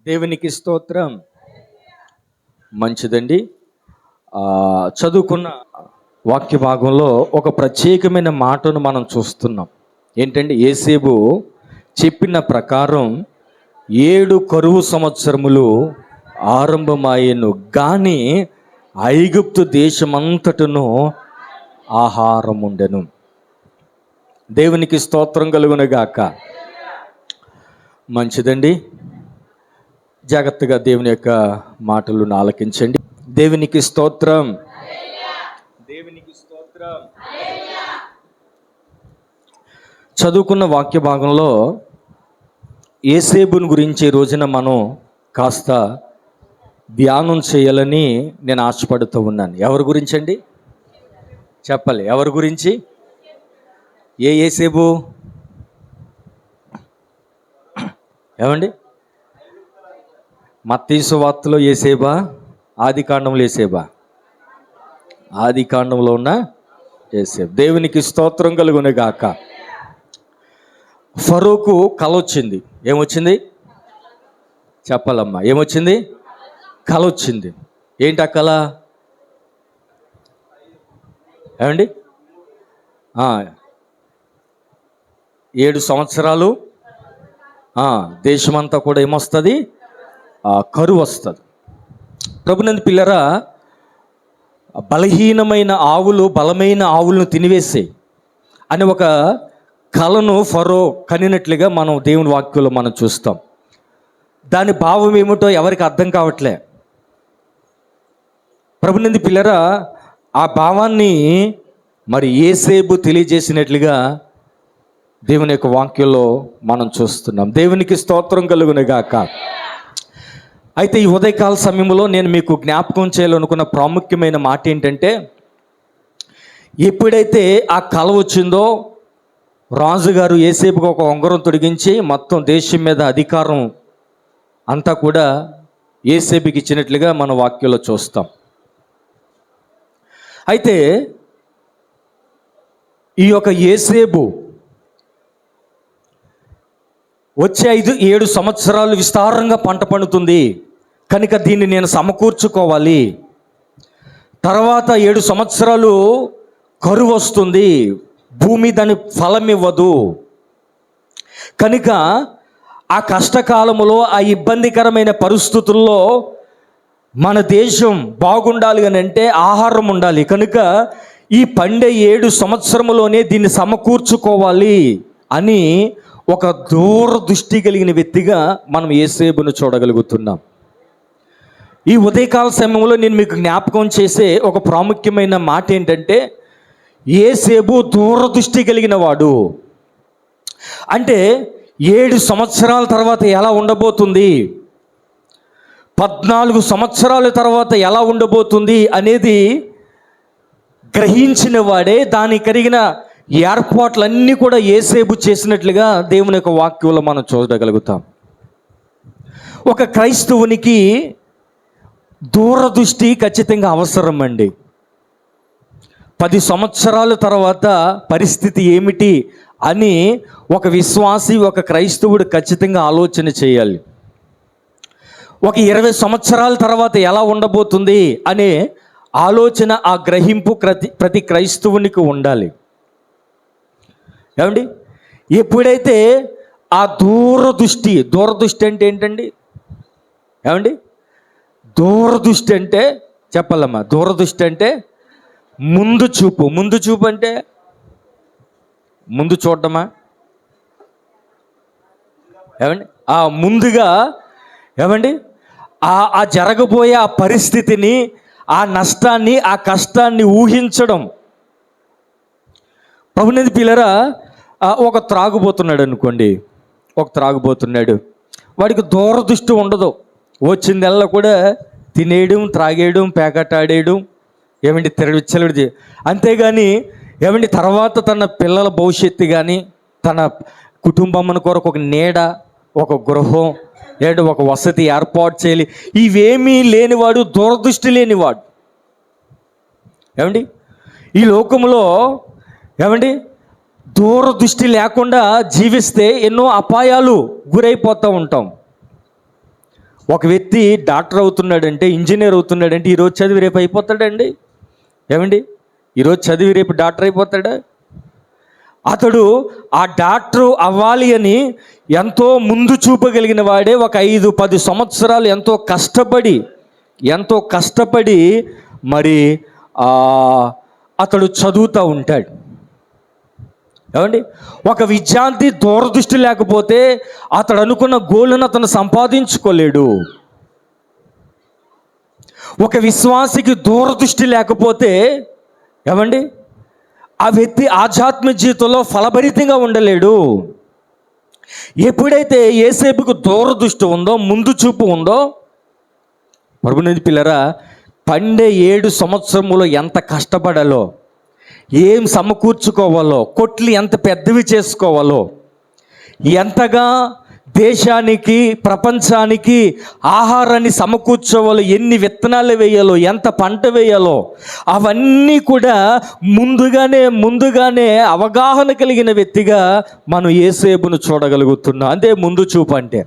దేవునికి స్తోత్రం. మంచిదండి. చదువుకున్న వాక్య భాగంలో ఒక ప్రత్యేకమైన మాటను మనం చూస్తున్నాం. ఏంటంటే యేసేపు చెప్పిన ప్రకారం 7 కరువు సంవత్సరములు ఆరంభమాయెను గాని ఐగుప్తు దేశమంతటను ఆహారం ఉండెను. దేవునికి స్తోత్రం కలుగునుగాక. మంచిదండి. జాగ్రత్తగా దేవుని యొక్క మాటలను ఆలకించండి. దేవునికి స్తోత్రం. దేవునికి స్తోత్రం. చదువుకున్న వాక్య భాగంలో యేసేపుని గురించి ఈ రోజున మనం కాస్త ధ్యానం చేయాలని నేను ఆశపడుతూ ఉన్నాను. ఎవరి గురించి అండి చెప్పాలి? ఎవరి గురించి? ఏ యేసేపు? ఏమండి? మత్తయి సువార్తలో యేసేపా? ఆది కాండంలో యేసేపా? ఆది కాండంలో ఉన్న యేసేపు. దేవునికి స్తోత్రం కలుగును గాక. ఫరోకు కల వచ్చింది. ఏమొచ్చింది చెప్పాలమ్మా? ఏమొచ్చింది? కల వచ్చింది. ఏంటి ఆ కళ? ఏమండి? 7 సంవత్సరాలు దేశమంతా కూడా ఏమొస్తుంది? కరువు వస్తుంది. ప్రభునందు పిల్లరా, బలహీనమైన ఆవులు బలమైన ఆవులను తినివేసే అని ఒక కలను ఫరో కనినట్లుగా మనం దేవుని వాక్యంలో మనం చూస్తాం. దాని భావం ఏమిటో ఎవరికి అర్థం కావట్లే. ప్రభునందు పిల్లరా, ఆ భావాన్ని మరి యేసేపు తెలియజేసినట్లుగా దేవుని యొక్క వాక్యంలో మనం చూస్తున్నాం. దేవునికి స్తోత్రం కలుగును గాక. అయితే ఈ ఉదయకాల సమయంలో నేను మీకు జ్ఞాపకం చేయాలనుకున్న ప్రాముఖ్యమైన మాట ఏంటంటే, ఎప్పుడైతే ఆ కల వచ్చిందో రాజుగారు యేసేపుకు ఒక ఉంగరం తొడిగించి మొత్తం దేశం మీద అధికారం అంతా కూడా యేసేపుకి ఇచ్చినట్లుగా మన వాక్యంలో చూస్తాం. అయితే ఈ యొక్క యేసేపు వచ్చే 7 సంవత్సరాలు విస్తారంగా పంట పండుతుంది కనుక దీన్ని నేను సమకూర్చుకోవాలి. తర్వాత 7 సంవత్సరాలు కరువు వస్తుంది, భూమి దాని ఫలం ఇవ్వదు. కనుక ఆ కష్టకాలములో, ఆ ఇబ్బందికరమైన పరిస్థితుల్లో మన దేశం బాగుండాలి అని అంటే ఆహారం ఉండాలి. కనుక ఈ పండే 7 సంవత్సరములోనే దీన్ని సమకూర్చుకోవాలి అని ఒక దూరదృష్టి కలిగిన వ్యక్తిగా మనం యేసేపును చూడగలుగుతున్నాం. ఈ ఉదయకాల సమయంలో నేను మీకు జ్ఞాపకం చేసే ఒక ప్రాముఖ్యమైన మాట ఏంటంటే, యేసేపు దూరదృష్టి కలిగిన వాడు. అంటే 7 సంవత్సరాల తర్వాత ఎలా ఉండబోతుంది, 14 సంవత్సరాల తర్వాత ఎలా ఉండబోతుంది అనేది గ్రహించిన వాడే. దానికి కలిగిన ఏర్పాట్లన్నీ కూడా యేసేపు చేసినట్లుగా దేవుని యొక్క వాక్యంలో మనం చూడగలుగుతాం. ఒక క్రైస్తవునికి దూరదృష్టి ఖచ్చితంగా అవసరం అండి. 10 సంవత్సరాల తర్వాత పరిస్థితి ఏమిటి అని ఒక విశ్వాసి, ఒక క్రైస్తవుడు ఖచ్చితంగా ఆలోచన చేయాలి. ఒక 20 సంవత్సరాల తర్వాత ఎలా ఉండబోతుంది అనే ఆలోచన, ఆ గ్రహింపు ప్రతి క్రైస్తవునికి ఉండాలి. ఏమండి? ఎప్పుడైతే ఆ దూరదృష్టి అంటే ఏంటండి? ఏమండి? దూరదృష్టి అంటే చెప్పాలమ్మా. దూరదృష్టి అంటే ముందు చూపు. ముందు చూపు అంటే ముందు చూడటమా? ఏమండి? ముందుగా ఏమండి ఆ జరగబోయే ఆ పరిస్థితిని, ఆ నష్టాన్ని, ఆ కష్టాన్ని ఊహించడం. ప్రభునందు పిల్లరా, ఒక త్రాగుబోతున్నాడు అనుకోండి. ఒక త్రాగుబోతున్నాడు, వాడికి దూరదృష్టి ఉండదు. వచ్చిందల్లా కూడా తినేయడం, త్రాగేయడం, పేకటాడేయడం, ఏమండి తిరగచ్చలడి. అంతేగాని ఏమండి తర్వాత తన పిల్లల భవిష్యత్తు కానీ, తన కుటుంబం కొరకు ఒక నీడ, ఒక గృహం, ఏడు ఒక వసతి ఏర్పాటు చేయాలి, ఇవేమీ లేనివాడు, దూరదృష్టి లేనివాడు. ఏమండి? ఈ లోకంలో ఏమండి దూరదృష్టి లేకుండా జీవిస్తే ఎన్నో అపాయాలు గురైపోతూ ఉంటాం. ఒక వ్యక్తి డాక్టర్ అవుతున్నాడంటే, ఇంజనీర్ అవుతున్నాడంటే ఈరోజు చదివి రేపు అయిపోతాడండి? ఏమండి, ఈరోజు చదివి రేపు డాక్టర్ అయిపోతాడా? అతడు ఆ డాక్టర్ అవ్వాలి అని ఎంతో ముందు చూపగలిగిన వాడే ఒక 5-10 సంవత్సరాలు ఎంతో కష్టపడి మరి అతడు చదువుతూ ఉంటాడు. ఏమండి, ఒక విద్యార్థి దూరదృష్టి లేకపోతే అతడు అనుకున్న గోల్ను అతను సంపాదించుకోలేడు. ఒక విశ్వాసికి దూరదృష్టి లేకపోతే ఏమండి, ఆ వ్యక్తి ఆధ్యాత్మిక జీవితంలో ఫలభరితంగా ఉండలేడు. ఎప్పుడైతే యేసేపుకు దూరదృష్టి ఉందో, ముందు చూపు ఉందో, ప్రభునందు పిల్లరా, పండే 7 సంవత్సరములో ఎంత కష్టపడాలో, ఏం సమకూర్చుకోవాలో, కొట్లు ఎంత పెద్దవి చేసుకోవాలో, ఎంతగా దేశానికి ప్రపంచానికి ఆహారాన్ని సమకూర్చోవాలో, ఎన్ని విత్తనాలు వేయాలో, ఎంత పంట వేయాలో, అవన్నీ కూడా ముందుగానే అవగాహన కలిగిన వ్యక్తిగా మనం యేసేపును చూడగలుగుతున్నాం. అంతే ముందు చూపు అంటే.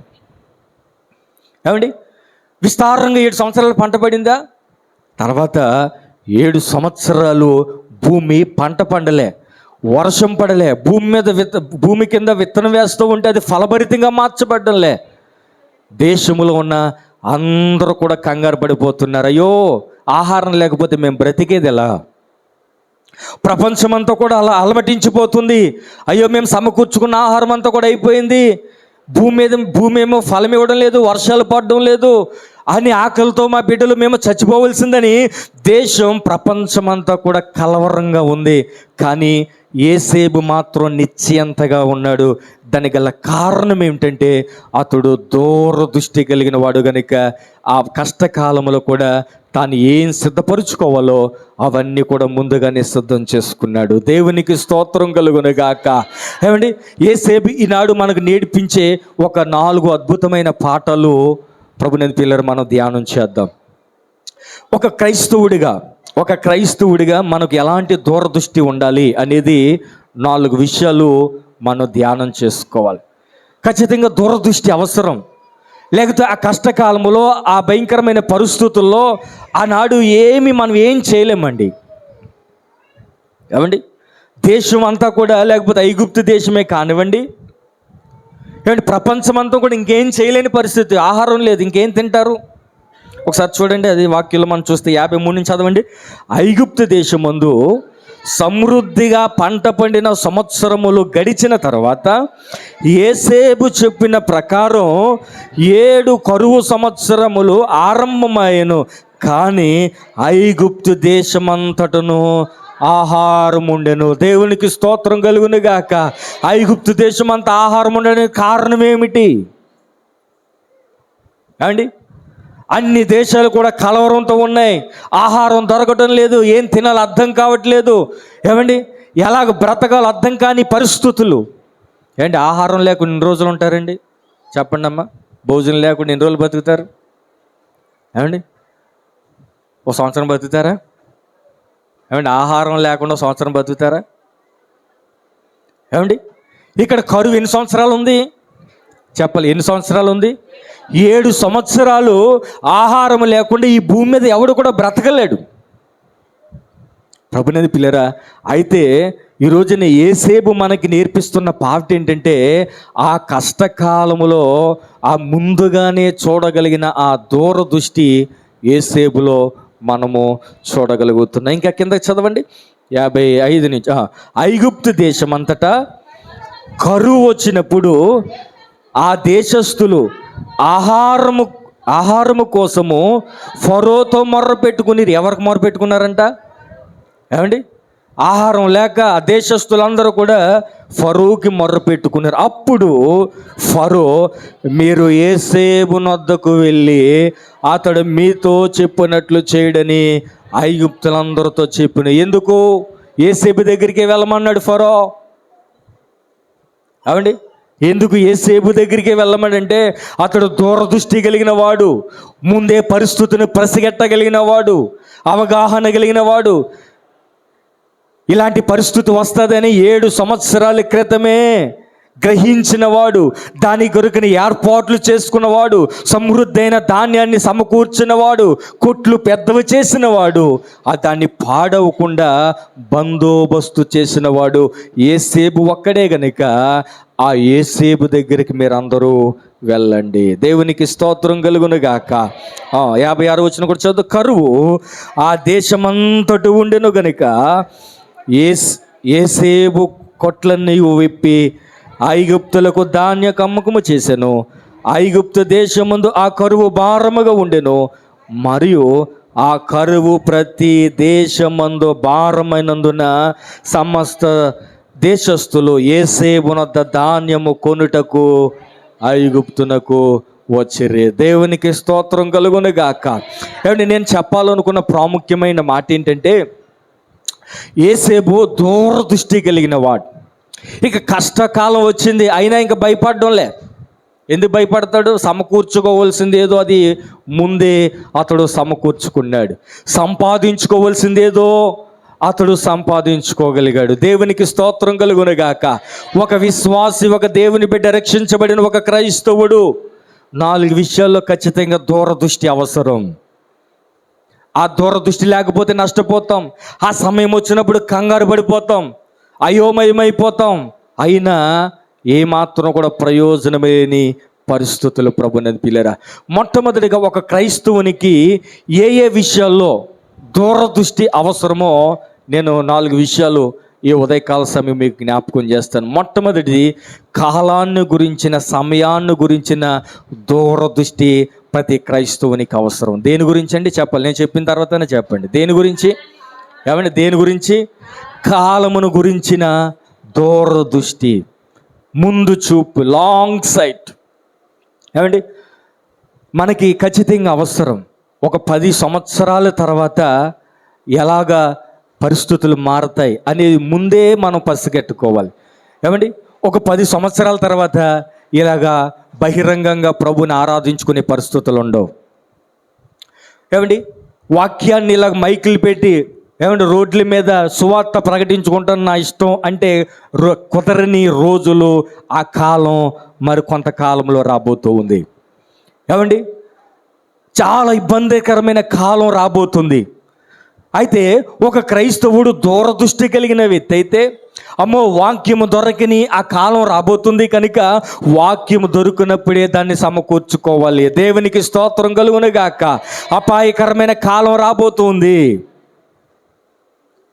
ఏమండి, విస్తారంగా 7 సంవత్సరాలు పంట పడిందా? తర్వాత 7 సంవత్సరాలు భూమి పంట పండలే, వర్షం పడలే, భూమి కింద విత్తనం వేస్తూ ఉంటే అది ఫలభరితంగా మార్చబడ్డంలే. దేశంలో ఉన్న అందరూ కూడా కంగారు పడిపోతున్నారు. అయ్యో, ఆహారం లేకపోతే మేము బ్రతికేది ఎలా? ప్రపంచమంతా కూడా అలా అలమటించిపోతుంది. అయ్యో, మేము సమకూర్చుకున్న ఆహారం అంతా కూడా అయిపోయింది, భూమి ఏమో ఫలం ఇవ్వడం లేదు, వర్షాలు పడడం లేదు అని ఆకలితో మా బిడ్డలు మేము చచ్చిపోవలసిందని దేశం ప్రపంచమంతా కూడా కలవరంగా ఉంది. కానీ యేసేపు మాత్రం నిశ్చయంతగా ఉన్నాడు. దానికి గల కారణం ఏమిటంటే అతడు దూరదృష్టి కలిగిన వాడు కనుక ఆ కష్టకాలంలో కూడా తాను ఏం సిద్ధపరుచుకోవాలో అవన్నీ కూడా ముందుగానే సిద్ధం చేసుకున్నాడు. దేవునికి స్తోత్రం కలుగును గాక. ఏమండి, యేసేపు ఈనాడు మనకు నేర్పించే ఒక 4 అద్భుతమైన పాఠాలు ప్రభునందు పిల్లలు మనం ధ్యానం చేద్దాం. ఒక క్రైస్తవుడిగా మనకు ఎలాంటి దూరదృష్టి ఉండాలి అనేది 4 విషయాలు మనం ధ్యానం చేసుకోవాలి. ఖచ్చితంగా దూరదృష్టి అవసరం. లేకపోతే ఆ కష్టకాలంలో, ఆ భయంకరమైన పరిస్థితుల్లో ఆనాడు మనం ఏం చేయలేమండి. ఏమండి, దేశం అంతా కూడా, లేకపోతే ఐగుప్తు దేశమే కానివ్వండి, ఏమంటే ప్రపంచం అంతా కూడా ఇంకేం చేయలేని పరిస్థితి. ఆహారం లేదు, ఇంకేం తింటారు? ఒకసారి చూడండి, అది వాక్యంలో మనం చూస్తే 53 నుంచి చదవండి. ఐగుప్తు దేశమందు సమృద్ధిగా పంట పండిన సంవత్సరములు గడిచిన తర్వాత యేసేపు చెప్పిన ప్రకారం 7 కరువు సంవత్సరములు ఆరంభమాయెను. కానీ ఐగుప్తు దేశమంతటను ఆహారం ఉండెను. దేవునికి స్తోత్రం కలుగును గాక. ఐగుప్తు దేశం అంతా ఆహారం ఉండడానికి కారణం ఏమిటి అండి? అన్ని దేశాలు కూడా కలవరంతో ఉన్నాయి, ఆహారం దొరకటం లేదు, ఏం తినాలో అర్థం కావట్లేదు. ఏమండి, ఎలాగ బ్రతకాలో అర్థం కాని పరిస్థితులు. ఏంటి, ఆహారం లేకుండా ఎన్ని రోజులు ఉంటారండి? చెప్పండి అమ్మా. భోజనం లేకుండా ఎన్ని రోజులు బతుకుతారు? ఏమండి, 1 సంవత్సరం బతుకుతారా? ఏమండి, ఆహారం లేకుండా 1 సంవత్సరం బతుకుతారా? ఏమండి, ఇక్కడ కరువు ఎన్ని సంవత్సరాలు ఉంది? చెప్పాలి, ఎన్ని సంవత్సరాలు ఉంది? 7 సంవత్సరాలు ఆహారం లేకుండా ఈ భూమి మీద ఎవడు కూడా బ్రతకలేడు. ప్రభునందు పిల్లరా, అయితే ఈ రోజున యేసేపు మనకి నేర్పిస్తున్న పాఠం ఏంటంటే ఆ కష్టకాలములో ఆ ముందుగానే చూడగలిగిన ఆ దూరదృష్టి యేసేపులో మనము చూడగలుగుతున్నాం. ఇంకా కిందకి చదవండి 55 నుంచి. ఐగుప్తు దేశం అంతటా కరువు వచ్చినప్పుడు ఆ దేశస్థులు ఆహారము కోసము ఫరోతో మొర్ర పెట్టుకుని. ఎవరికి మొర్ర పెట్టుకున్నారంట? ఏమండి, ఆహారం లేక ఆ దేశస్థులందరూ కూడా ఫరోకి మొర్ర పెట్టుకున్నారు. అప్పుడు ఫరో, మీరు యేసేపు వద్దకు వెళ్ళి అతడు మీతో చెప్పినట్లు చేయడని ఐగుప్తులందరితో చెప్పిన. ఎందుకు యేసేపు దగ్గరికి వెళ్ళమన్నాడు ఫరో? ఏమండి, ఎందుకు యేసేపు దగ్గరికి వెళ్ళమనంటే అతడు దూరదృష్టి కలిగిన వాడు, ముందే పరిస్థితిని పసిగట్టగలిగిన వాడు, అవగాహన కలిగిన వాడు. ఇలాంటి పరిస్థితి వస్తుందని 7 సంవత్సరాల క్రితమే గ్రహించినవాడు, దాని కొరకుని ఏర్పాట్లు చేసుకున్నవాడు, సమృద్ధైన ధాన్యాన్ని సమకూర్చినవాడు, కొట్లు పెద్దవి చేసినవాడు, దాన్ని పాడవకుండా బందోబస్తు చేసినవాడు యేసేపు ఒక్కడే గనుక ఆ యేసేపు దగ్గరికి మీరందరూ వెళ్ళండి. దేవునికి స్తోత్రం కలుగును గాక. 56 వచనం కూడా చదువు. కరువు ఆ దేశమంతటి ఉండెను గనుక యేసేపు కొట్లన్నీ విప్పి ఐగుప్తులకు ధాన్య కమ్మకము చేసెను. ఐగుప్తు దేశమందు ఆ కరువు భారముగా ఉండెను, మరియు ఆ కరువు ప్రతి దేశమందు భారమైనందున సమస్త దేశస్థులు యేసేపునొద్ద ధాన్యము కొనుటకు ఐగుప్తునకు వచ్చిరి. దేవునికి స్తోత్రం కలుగును గాక. ఏమంటే నేను చెప్పాలనుకున్న ప్రాముఖ్యమైన మాట ఏంటంటే, యేసేపు దూరదృష్టి కలిగిన వాడు. ఇక కష్టకాలం వచ్చింది అయినా ఇంకా భయపడడంలే. ఎందుకు భయపడతాడు? సమకూర్చుకోవాల్సింది ఏదో అది ముందే అతడు సమకూర్చుకున్నాడు. సంపాదించుకోవాల్సిందేదో అతడు సంపాదించుకోగలిగాడు. దేవునికి స్తోత్రం కలుగును గాక. ఒక విశ్వాసి, ఒక దేవుని బిడ్డ, రక్షించబడిన ఒక క్రైస్తవుడు 4 విషయాల్లో ఖచ్చితంగా దూరదృష్టి అవసరం. ఆ దూరదృష్టి లేకపోతే నష్టపోతాం. ఆ సమయం వచ్చినప్పుడు కంగారు పడిపోతాం, అయోమయమైపోతాం. అయినా ఏమాత్రం కూడా ప్రయోజనమేని పరిస్థితులు ప్రభునందు పిల్లరా. మొట్టమొదటిగా ఒక క్రైస్తవునికి ఏ విషయాల్లో దూరదృష్టి అవసరమో నేను 4 విషయాలు ఈ ఉదయకాల సమయం మీకు జ్ఞాపకం చేస్తాను. మొట్టమొదటిది, కాలాన్ని గురించిన, సమయాన్ని గురించిన దూరదృష్టి ప్రతి క్రైస్తవునికి అవసరం. దేని గురించి అండి చెప్పాలి? నేను చెప్పిన తర్వాతనే చెప్పండి. దేని గురించి? ఏమండి దేని గురించి? కాలమును గురించిన దూరదృష్టి, ముందు చూపు, లాంగ్ సైట్. ఏమండి మనకి ఖచ్చితంగా అవసరం. ఒక 10 సంవత్సరాల తర్వాత ఎలాగా పరిస్థితులు మారతాయి అనేది ముందే మనం పసిగట్టుకోవాలి. ఏమండి ఒక 10 సంవత్సరాల తర్వాత ఇలాగా బహిరంగంగా ప్రభుని ఆరాధించుకునే పరిస్థితులు ఉండవు. ఏమండి వాక్యాన్ని ఇలా మైకులు పెట్టి ఏమంటే రోడ్ల మీద సువార్త ప్రకటించుకుంటాను నా ఇష్టం అంటే కుదరని రోజులు, ఆ కాలం మరి కొంతకాలంలో రాబోతూ ఉంది. ఏమండి చాలా ఇబ్బందికరమైన కాలం రాబోతుంది. అయితే ఒక క్రైస్తవుడు దూరదృష్టి కలిగిన వ్యక్తి అయితే, అమ్మో వాక్యము దొరకని ఆ కాలం రాబోతుంది కనుక వాక్యము దొరికినప్పుడే దాన్ని సమకూర్చుకోవాలి. దేవునికి స్తోత్రం కలుగును గాక. అపాయకరమైన కాలం రాబోతుంది.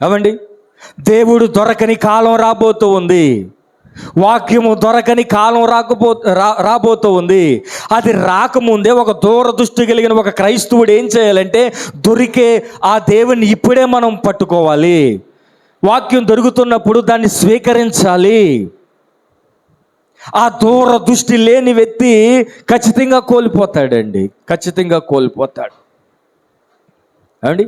ఏమండి దేవుడు దొరకని కాలం రాబోతూ ఉంది. వాక్యము దొరకని కాలం రాబోతూ ఉంది. అది రాకముందే ఒక దూరదృష్టి కలిగిన ఒక క్రైస్తవుడు ఏం చేయాలంటే, దొరికే ఆ దేవుని ఇప్పుడే మనం పట్టుకోవాలి. వాక్యం దొరుకుతున్నప్పుడు దాన్ని స్వీకరించాలి. ఆ దూరదృష్టి లేని వ్యక్తి ఖచ్చితంగా కోల్పోతాడండి, ఖచ్చితంగా కోల్పోతాడు. ఏమండి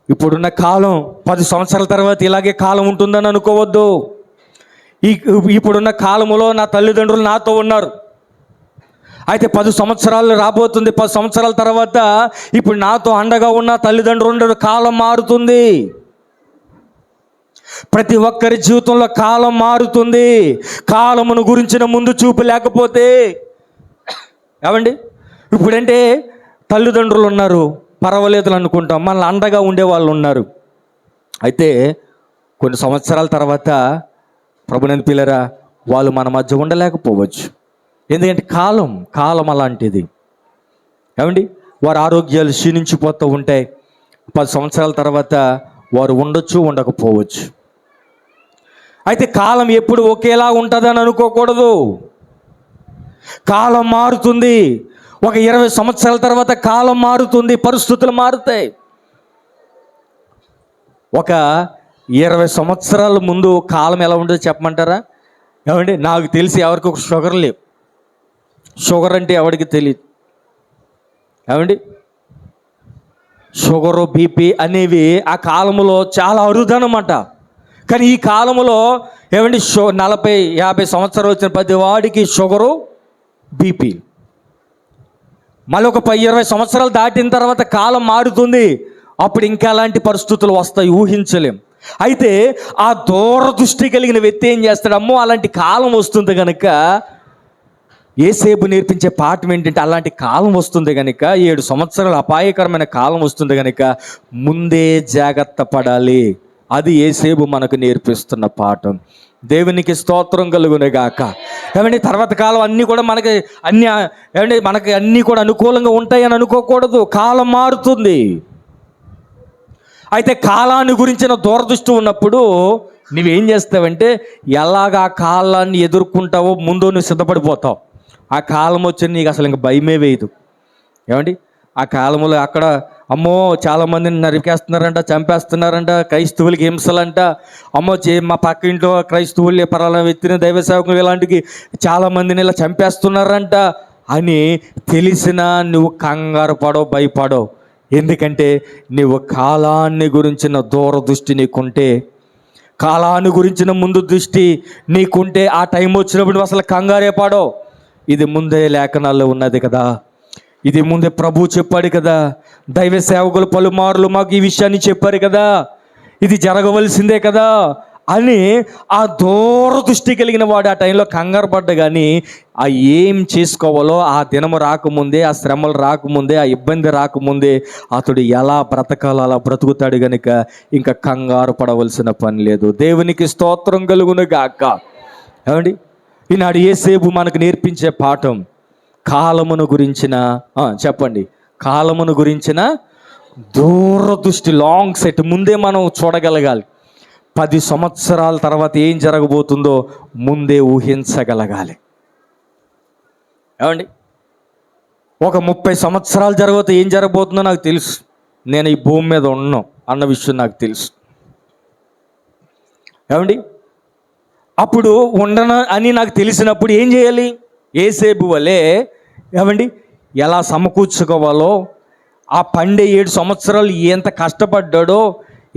ఇప్పుడున్న కాలం 10 సంవత్సరాల తర్వాత ఇలాగే కాలం ఉంటుందని అనుకోవద్దు. ఇప్పుడున్న కాలంలో నా తల్లిదండ్రులు నాతో ఉన్నారు. అయితే 10 సంవత్సరాలు రాబోతుంది. 10 సంవత్సరాల తర్వాత ఇప్పుడు నాతో అండగా ఉన్న తల్లిదండ్రులు ఉండరు. కాలం మారుతుంది. ప్రతి ఒక్కరి జీవితంలో కాలం మారుతుంది. కాలమును గురించిన ముందు చూపు లేకపోతే, ఏమండి ఇప్పుడంటే తల్లిదండ్రులు ఉన్నారు, పర్వాలేదు అనుకుంటాం, మనల్ని అండగా ఉండే వాళ్ళు ఉన్నారు. అయితే కొన్ని సంవత్సరాల తర్వాత ప్రభునందు పిల్లరా వాళ్ళు మన మధ్య ఉండలేకపోవచ్చు. ఎందుకంటే కాలం అలాంటిది. ఏమండి వారి ఆరోగ్యాలు క్షీణించిపోతూ ఉంటాయి. 10 సంవత్సరాల తర్వాత వారు ఉండొచ్చు, ఉండకపోవచ్చు. అయితే కాలం ఎప్పుడు ఒకేలా ఉంటుందని అనుకోకూడదు. కాలం మారుతుంది. ఒక 20 సంవత్సరాల తర్వాత కాలం మారుతుంది, పరిస్థితులు మారుతాయి. ఒక 20 సంవత్సరాల ముందు కాలం ఎలా ఉండదో చెప్పమంటారా? ఏమండి నాకు తెలిసి ఎవరికి ఒక షుగర్ లేవు. షుగర్ అంటే ఎవరికి తెలియదు. ఏమండి షుగరు, బీపీ అనేవి ఆ కాలంలో చాలా అరుదనమాట. కానీ ఈ కాలంలో ఏమండి 40-50 సంవత్సరాలు వచ్చిన ప్రతి వాడికి షుగరు, బీపీ. మళ్ళీ ఒక 20 సంవత్సరాలు దాటిన తర్వాత కాలం మారుతుంది. అప్పుడు ఇంకా అలాంటి పరిస్థితులు వస్తాయి, ఊహించలేం. అయితే ఆ దూరదృష్టి కలిగిన వ్యక్తి ఏం చేస్తాడు, అమ్మో అలాంటి కాలం వస్తుంది కనుక, యోసేపు నేర్పించే పాఠం ఏంటంటే అలాంటి కాలం వస్తుంది కనుక, 7 సంవత్సరాలు అపాయకరమైన కాలం వస్తుంది కనుక ముందే జాగ్రత్త పడాలి. అది యోసేపు మనకు నేర్పిస్తున్న పాఠం. దేవునికి స్తోత్రం కలుగునుగాక. ఏమండి, తర్వాత కాలం అన్నీ కూడా మనకి మనకి అన్నీ కూడా అనుకూలంగా ఉంటాయని అనుకోకూడదు. కాలం మారుతుంది. అయితే కాలాన్ని గురించిన దూరదృష్టి ఉన్నప్పుడు నువ్వేం చేస్తావంటే, ఎలాగ ఆ కాలాన్ని ఎదుర్కొంటావో ముందు నువ్వు సిద్ధపడిపోతావు. ఆ కాలం వచ్చి నీకు అసలు ఇంక భయమే వేయదు. ఏమండి, ఆ కాలంలో అక్కడ అమ్మో చాలామందిని నరికేస్తున్నారంట, చంపేస్తున్నారంట, క్రైస్తవులకి హింసలంట, అమ్మో మా పక్క ఇంట్లో క్రైస్తవులు పరాల వ్యక్తిని దైవ సేవకులు ఇలాంటికి చాలామందిని ఇలా చంపేస్తున్నారంట అని తెలిసినా నువ్వు కంగారు పడవు, భయపడవు. ఎందుకంటే నువ్వు కాలాన్ని గురించిన దూరదృష్టి నీకుంటే, కాలాన్ని గురించిన ముందు దృష్టి నీకుంటే, ఆ టైం వచ్చినప్పుడు అసలు కంగారే పడవు. ఇది ముందే లేఖనాల్లో ఉన్నది కదా, ఇది ముందే ప్రభు చెప్పాడు కదా, దైవ సేవకులు పలుమార్లు మాకు ఈ విషయాన్ని చెప్పారు కదా, ఇది జరగవలసిందే కదా అని ఆ దూరదృష్టి కలిగిన వాడు ఆ టైంలో కంగారు పడ్డా. కానీ ఆ ఏం చేసుకోవాలో ఆ దినము రాకముందే, ఆ శ్రమలు రాకముందే, ఆ ఇబ్బంది రాకముందే అతడు ఎలా బ్రతకాలో అలా బ్రతుకుతాడు కనుక ఇంకా కంగారు పడవలసిన పని లేదు. దేవునికి స్తోత్రం కలుగును గాక. ఏమండి, ఈనాడు యోసేపు మనకు నేర్పించే పాఠం కాలమును గురించిన చెప్పండి, కాలమును గురించిన దూరదృష్టి, లాంగ్ సెట్ ముందే మనం చూడగలగాలి. 10 సంవత్సరాల తర్వాత ఏం జరగబోతుందో ముందే ఊహించగలగాలి. ఏమండి, ఒక 30 సంవత్సరాలు జరగబోతే ఏం జరగబోతుందో నాకు తెలుసు, నేను ఈ భూమి మీద ఉన్నాను అన్న విషయం నాకు తెలుసు. ఏమండి, అప్పుడు ఉండను అని నాకు తెలిసినప్పుడు ఏం చేయాలి? యోసేపు వలె ఏమండి ఎలా సమకూర్చుకోవాలో, ఆ పండే 7 సంవత్సరాలు ఎంత కష్టపడ్డాడో,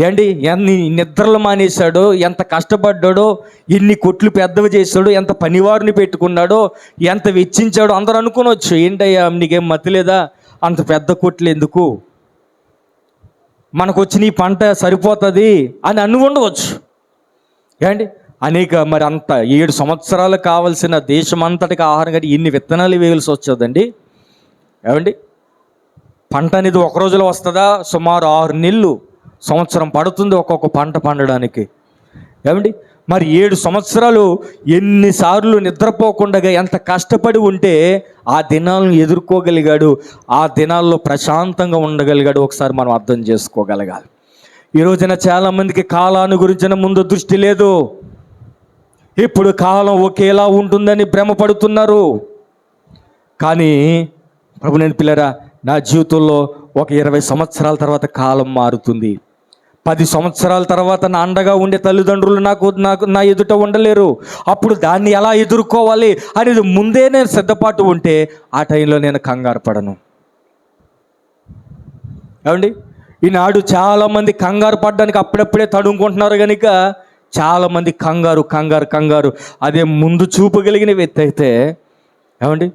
ఏండి ఎన్ని నిద్రలు మానేశాడో, ఎంత కష్టపడ్డాడో, ఎన్ని కొట్లు పెద్దవి చేశాడో, ఎంత పనివారిని పెట్టుకున్నాడో, ఎంత వెచ్చించాడో. అందరూ అనుకోనొచ్చు, ఏంటయ్యా నీకేం మతి లేదా, అంత పెద్ద కొట్లు ఎందుకు, మనకు వచ్చిన ఈ పంట సరిపోతుంది అని ఉండవచ్చు. ఏండి మరి అంత 7 సంవత్సరాలు కావలసిన దేశమంతటికి ఆహారం కంటే ఇన్ని విత్తనాలు వేయాల్సి వచ్చేదండి. ఏమండి, పంట అనేది ఒక రోజులో వస్తుందా? సుమారు 6 నెలలు, సంవత్సరం పడుతుంది ఒక్కొక్క పంట పండడానికి. ఏమండి, మరి 7 సంవత్సరాలు ఎన్నిసార్లు నిద్రపోకుండా ఎంత కష్టపడి ఉంటే ఆ దినాలను ఎదుర్కోగలిగాడు, ఆ దినాల్లో ప్రశాంతంగా ఉండగలిగాడు. ఒకసారి మనం అర్థం చేసుకోగలగాలి. ఈ రోజున చాలామందికి కాలాన్ని గురించిన ముందు దృష్టి లేదు. ఇప్పుడు కాలం ఒకేలా ఉంటుందని భ్రమపడుతున్నారు. కానీ ప్రభు, నేను పిల్లరా, నా జీవితంలో ఒక 20 సంవత్సరాల తర్వాత కాలం మారుతుంది. 10 సంవత్సరాల తర్వాత నా అండగా ఉండే తల్లిదండ్రులు నా ఎదుట ఉండలేరు. అప్పుడు దాన్ని ఎలా ఎదుర్కోవాలి అనేది ముందే నేను సిద్ధపాటు ఉంటే ఆ టైంలో నేను కంగారు పడను. ఏమండి, ఈనాడు చాలామంది కంగారు పడడానికి అప్పుడప్పుడే తడుముకుంటున్నారు కనుక చాలామంది కంగారు. అదే ముందు చూపు కలిగిన వ్యక్తి అయితే, ఏమండి,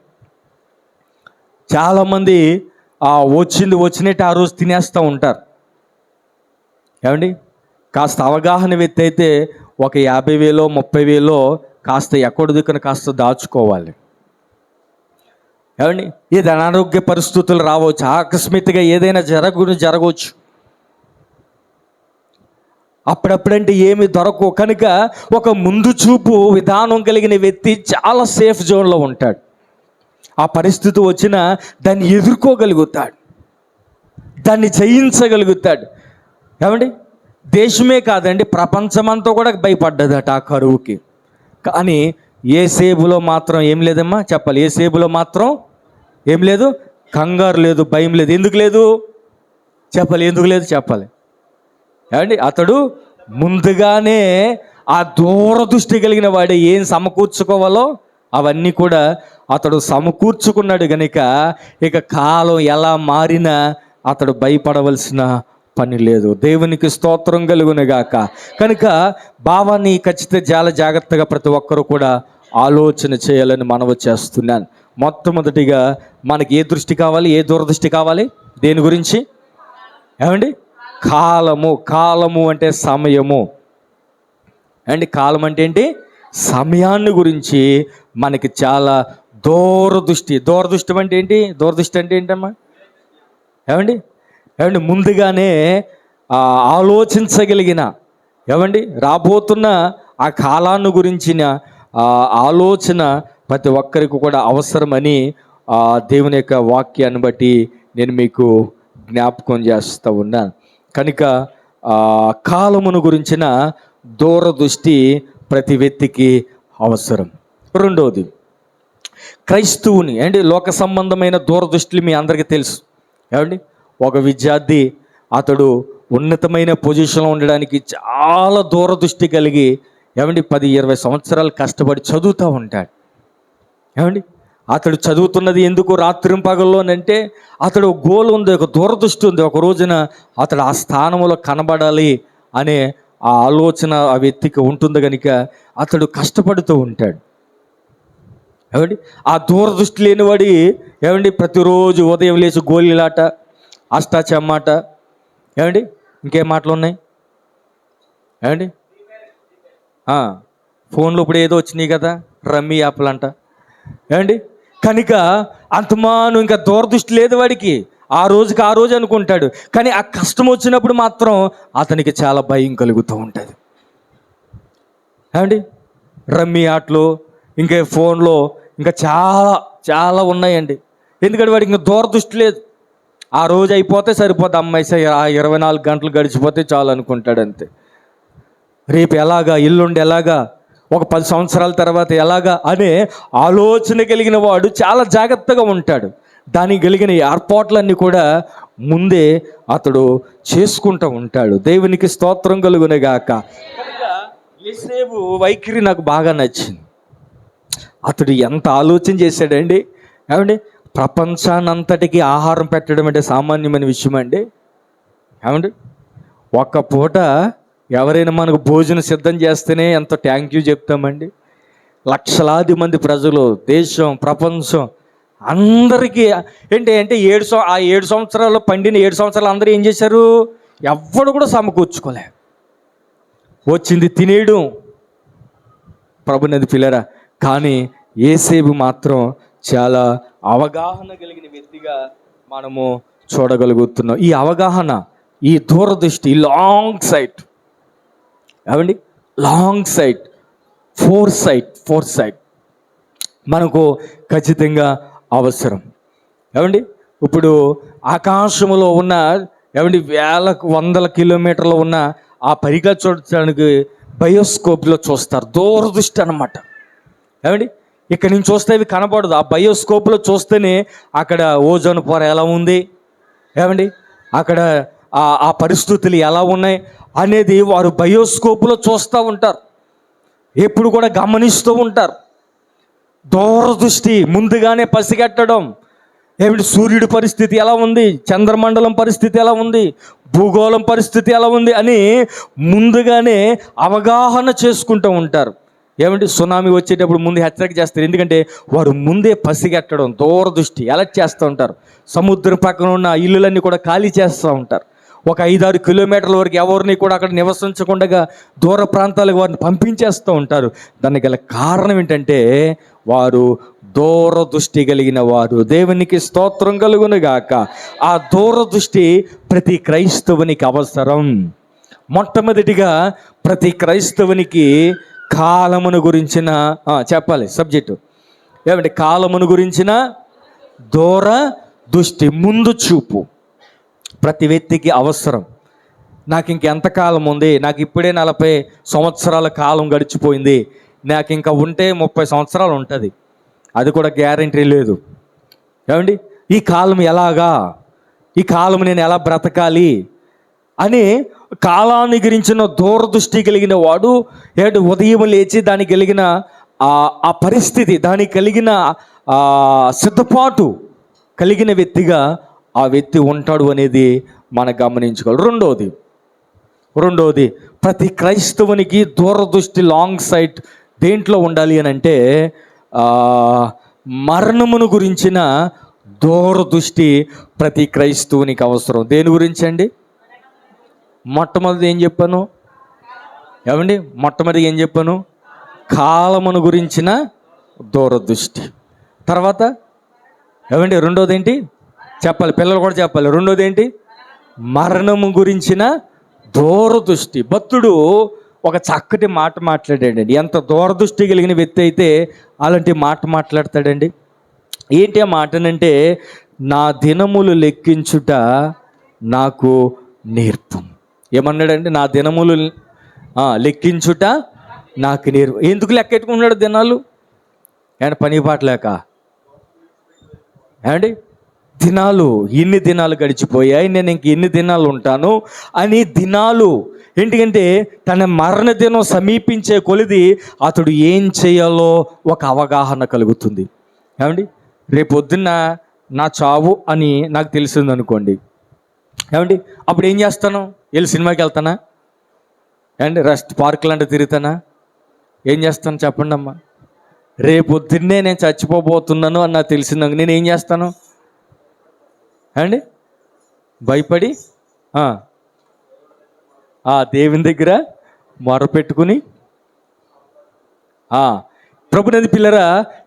చాలామంది వచ్చినట్టు ఆ రోజు తినేస్తూ ఉంటారు. ఏమండి, కాస్త అవగాహన వ్యక్తి అయితే ఒక 50,000 30,000 కాస్త ఎక్కడ దిక్కున కాస్త దాచుకోవాలి. ఏమండి, ఏది అనారోగ్య పరిస్థితులు రావచ్చు, ఆకస్మికంగా ఏదైనా జరగవచ్చు. అప్పుడప్పుడంటే ఏమి దొరకవు కనుక ఒక ముందు చూపు విధానం కలిగిన వ్యక్తి చాలా సేఫ్ జోన్లో ఉంటాడు. ఆ పరిస్థితి వచ్చినా దాన్ని ఎదుర్కోగలుగుతాడు, దాన్ని జయించగలుగుతాడు. ఏమండి, దేశమే కాదండి, ప్రపంచమంతా కూడా భయపడ్డదట ఆ కరువుకి. కానీ యోసేపులో మాత్రం ఏం లేదమ్మా, చెప్పాలి. యోసేపులో మాత్రం ఏం లేదు, కంగారు లేదు, భయం లేదు. ఎందుకు లేదు చెప్పాలి, ఎందుకు లేదు చెప్పాలి. ఏమండి, అతడు ముందుగానే ఆ దూరదృష్టి కలిగిన వాడే ఏం సమకూర్చుకోవాలో అవన్నీ కూడా అతడు సమకూర్చుకున్నాడు గనుక ఇక కాలం ఎలా మారినా అతడు భయపడవలసిన పని లేదు. దేవునికి స్తోత్రం కలుగునుగాక. కనుక భావాన్ని ఖచ్చితంగా చాలా జాగ్రత్తగా ప్రతి ఒక్కరూ కూడా ఆలోచన చేయాలని మనవి చేస్తున్నాను. మొట్టమొదటిగా మనకి ఏ దృష్టి కావాలి, ఏ దూరదృష్టి కావాలి, దేని గురించి? ఏమండి, కాలము. కాలము అంటే సమయము అండి. కాలం అంటే ఏంటి? సమయాన్ని గురించి మనకి చాలా దూరదృష్టి. దూరదృష్టి అంటే ఏంటి? దూరదృష్టి అంటే ఏంటమ్మా? ఏమండి ఏమండి ముందుగానే ఆలోచించగలిగిన, ఏమండి రాబోతున్న ఆ కాలాన్ని గురించిన ఆలోచన ప్రతి ఒక్కరికి కూడా అవసరమని దేవుని యొక్క వాక్యాన్ని బట్టి నేను మీకు జ్ఞాపకం చేస్తూ ఉన్నాను. కనుక కాలమును గురించిన దూరదృష్టి ప్రతి వ్యక్తికి అవసరం. రెండవది, క్రైస్తవుని అంటే లోక సంబంధమైన దూరదృష్టిలు మీ అందరికీ తెలుసు. ఏమండి ఒక విద్యార్థి అతడు ఉన్నతమైన పొజిషన్లో ఉండడానికి చాలా దూరదృష్టి కలిగి, ఏమండి 10-20 సంవత్సరాలు కష్టపడి చదువుతూ ఉంటాడు. ఏమండి అతడు చదువుతున్నది ఎందుకు రాత్రింపగల్లోనంటే అతడు గోల్ ఉంది, ఒక దూరదృష్టి ఉంది. ఒక రోజున అతడు ఆ స్థానంలో కనబడాలి అనే ఆ ఆలోచన ఆ వ్యక్తికి ఉంటుంది కనుక అతడు కష్టపడుతూ ఉంటాడు. ఏమండి ఆ దూరదృష్టి లేనివాడి ఏమండి ప్రతిరోజు ఉదయం లేచి గోళీలాట, అష్టాచమ్మాట, ఏమండి ఇంకేం మాటలు ఉన్నాయి ఏమండి, ఫోన్లో ఇప్పుడు ఏదో వచ్చినాయి కదా, రమ్మీ యాప్లు అంట. ఏమండి కనుక అంతమాను ఇంకా దూరదృష్టి లేదు వాడికి. ఆ రోజుకి ఆ రోజు అనుకుంటాడు, కానీ ఆ కష్టం వచ్చినప్పుడు మాత్రం అతనికి చాలా భయం కలుగుతూ ఉంటుంది. ఏమండి రమ్మీ ఆటలు, ఇంకా ఫోన్లో ఇంకా చాలా చాలా ఉన్నాయండి. ఎందుకంటే వాడికి ఇంకా దూరదృష్టి లేదు. ఆ రోజు అయిపోతే సరిపోతే, అమ్మాయి 24 గంటలు గడిచిపోతే చాలు అనుకుంటాడు అంతే. రేపు ఎలాగా, ఎల్లుండి ఎలాగా, ఒక 10 సంవత్సరాల తర్వాత ఎలాగా అనే ఆలోచన కలిగిన వాడు చాలా జాగ్రత్తగా ఉంటాడు. దానికి కలిగిన ఏర్పాట్లన్నీ కూడా ముందే అతడు చేసుకుంటూ ఉంటాడు. దేవునికి స్తోత్రం కలుగునేగాక. కనుక యేసేపు వైఖరి నాకు బాగా నచ్చింది. అతడు ఎంత ఆలోచన చేశాడండి. ఏమండి ప్రపంచానంతటికి ఆహారం పెట్టడం అంటే సామాన్యమైన విషయం అండి. ఏమండి ఒక్క పూట ఎవరైనా మనకు భోజనం సిద్ధం చేస్తేనే ఎంత థ్యాంక్ యూ చెప్తామండి. లక్షలాది మంది ప్రజలు, దేశం, ప్రపంచం అందరికీ ఏంటి అంటే 7 సంవత్సరాలు పండిన 7 సంవత్సరాలు అందరూ ఏం చేశారు? ఎవ్వడు కూడా సమకూర్చుకోలే, వచ్చింది తినేయడం. ప్రభునది పిల్లరా, కానీ యేసేపు మాత్రం చాలా అవగాహన కలిగిన వ్యక్తిగా మనము చూడగలుగుతున్నాం. ఈ అవగాహన, ఈ దూరదృష్టి, లాంగ్ సైట్, ఏమండి లాంగ్ సైట్, ఫోర్ సైట్ మనకు ఖచ్చితంగా అవసరం. ఏమండి ఇప్పుడు ఆకాశంలో ఉన్న, ఏమండి వందల కిలోమీటర్లు ఉన్న ఆ పరిగా చూడటానికి బయోస్కోప్లో చూస్తారు. దూరదృష్టి అన్నమాట. ఏమండి ఇక్కడ నుంచి చూస్తే ఇవి కనబడదు. ఆ బయోస్కోప్లో చూస్తేనే అక్కడ ఓజోన్ పొర ఎలా ఉంది, ఏమండి అక్కడ ఆ పరిస్థితులు ఎలా ఉన్నాయి అనేది వారు బయోస్కోప్లో చూస్తూ ఉంటారు. ఎప్పుడు కూడా గమనిస్తూ ఉంటారు. దూరదృష్టి, ముందుగానే పసిగట్టడం. ఏమిటి సూర్యుడి పరిస్థితి ఎలా ఉంది, చంద్రమండలం పరిస్థితి ఎలా ఉంది, భూగోళం పరిస్థితి ఎలా ఉంది అని ముందుగానే అవగాహన చేసుకుంటూ ఉంటారు. ఏమంటే సునామీ వచ్చేటప్పుడు ముందు హెచ్చరిక చేస్తారు. ఎందుకంటే వారు ముందే పసిగట్టడం, దూరదృష్టి అలర్ట్ చేస్తూ ఉంటారు. సముద్రం పక్కన ఉన్న ఇల్లులన్నీ కూడా ఖాళీ చేస్తూ ఉంటారు. ఒక 5-6 కిలోమీటర్ల వరకు ఎవరిని కూడా అక్కడ నివసించకుండా దూర ప్రాంతాలకు వారిని పంపించేస్తూ ఉంటారు. దానికి గల కారణం ఏంటంటే వారు దూరదృష్టి కలిగిన వారు. దేవునికి స్తోత్రం కలుగునుగాక. ఆ దూరదృష్టి ప్రతి క్రైస్తవునికి అవసరం. మొట్టమొదటిగా ప్రతి క్రైస్తవునికి కాలమును గురించిన చెప్పాలి సబ్జెక్టు. ఏమంటే కాలమును గురించిన దూరదృష్టి, ముందు చూపు ప్రతి వ్యక్తికి అవసరం. నాకు ఇంకెంతకాలం ఉంది, నాకు ఇప్పుడే 40 సంవత్సరాల కాలం గడిచిపోయింది, నాకు ఇంకా ఉంటే 30 సంవత్సరాలు ఉంటుంది, అది కూడా గ్యారంటీ లేదు. ఏమండి ఈ కాలం ఎలాగా, ఈ కాలం నేను ఎలా బ్రతకాలి అని కాలాన్ని గురించిన దూరదృష్టి కలిగిన వాడు ఏడు ఉదయం లేచి దానికి కలిగిన ఆ పరిస్థితి, దానికి కలిగిన సిద్ధపాటు కలిగిన వ్యక్తిగా ఆ వ్యక్తి ఉంటాడు అనేది మనం గమనించుకోవాలి. రెండవది ప్రతి క్రైస్తవునికి దూరదృష్టి, లాంగ్ సైట్ దేంట్లో ఉండాలి అని అంటే మరణమును గురించిన దూరదృష్టి ప్రతి క్రైస్తవునికి అవసరం. దేని గురించి అండి? మొట్టమొదటి ఏం చెప్పాను? ఏమండి, మొట్టమొదటి ఏం చెప్పాను? కాలమును గురించిన దూరదృష్టి. తర్వాత ఏమండి రెండోది ఏంటి చెప్పాలి, పిల్లలు కూడా చెప్పాలి. రెండోది ఏంటి? మరణము గురించిన దూరదృష్టి. భక్తుడు ఒక చక్కటి మాట మాట్లాడాడండి. ఎంత దూరదృష్టి కలిగిన వ్యక్తి అయితే అలాంటి మాట మాట్లాడతాడండి. ఏంటి ఆ మాటనంటే, నా దినములు లెక్కించుట నాకు నేర్పు. ఏమన్నాడండి? నా దినములు లెక్కించుట నాకు నేర్పు. ఎందుకు లెక్కెట్టుకున్నాడు దినాలు? ఏమంటే పని పాటలేక? ఏమండి, దినాలు ఇన్ని దినాలు గడిచిపోయాయి, నేను ఇంక ఎన్ని దినాలు ఉంటాను అని దినాలు. ఎందుకంటే తన మరణ దినం సమీపించే కొలిది అతడు ఏం చేయాలో ఒక అవగాహన కలుగుతుంది. ఏమండి, రేపొద్దున్న నా చావు అని నాకు తెలిసింది అనుకోండి, ఏమండి అప్పుడు ఏం చేస్తాను? వెళ్ళి సినిమాకి వెళ్తానా? ఏమండి రెస్ట్ పార్క్ లాంటి తిరుగుతానా? ఏం చేస్తాను చెప్పండి అమ్మా? రేపొద్దున్నే నేను చచ్చిపోబోతున్నాను అని నాకు తెలిసింది, నేను ఏం చేస్తాను? ఏమండి భయపడి దేవుని దగ్గర మొరపెట్టుకుని ప్రభునందు పిల్లరా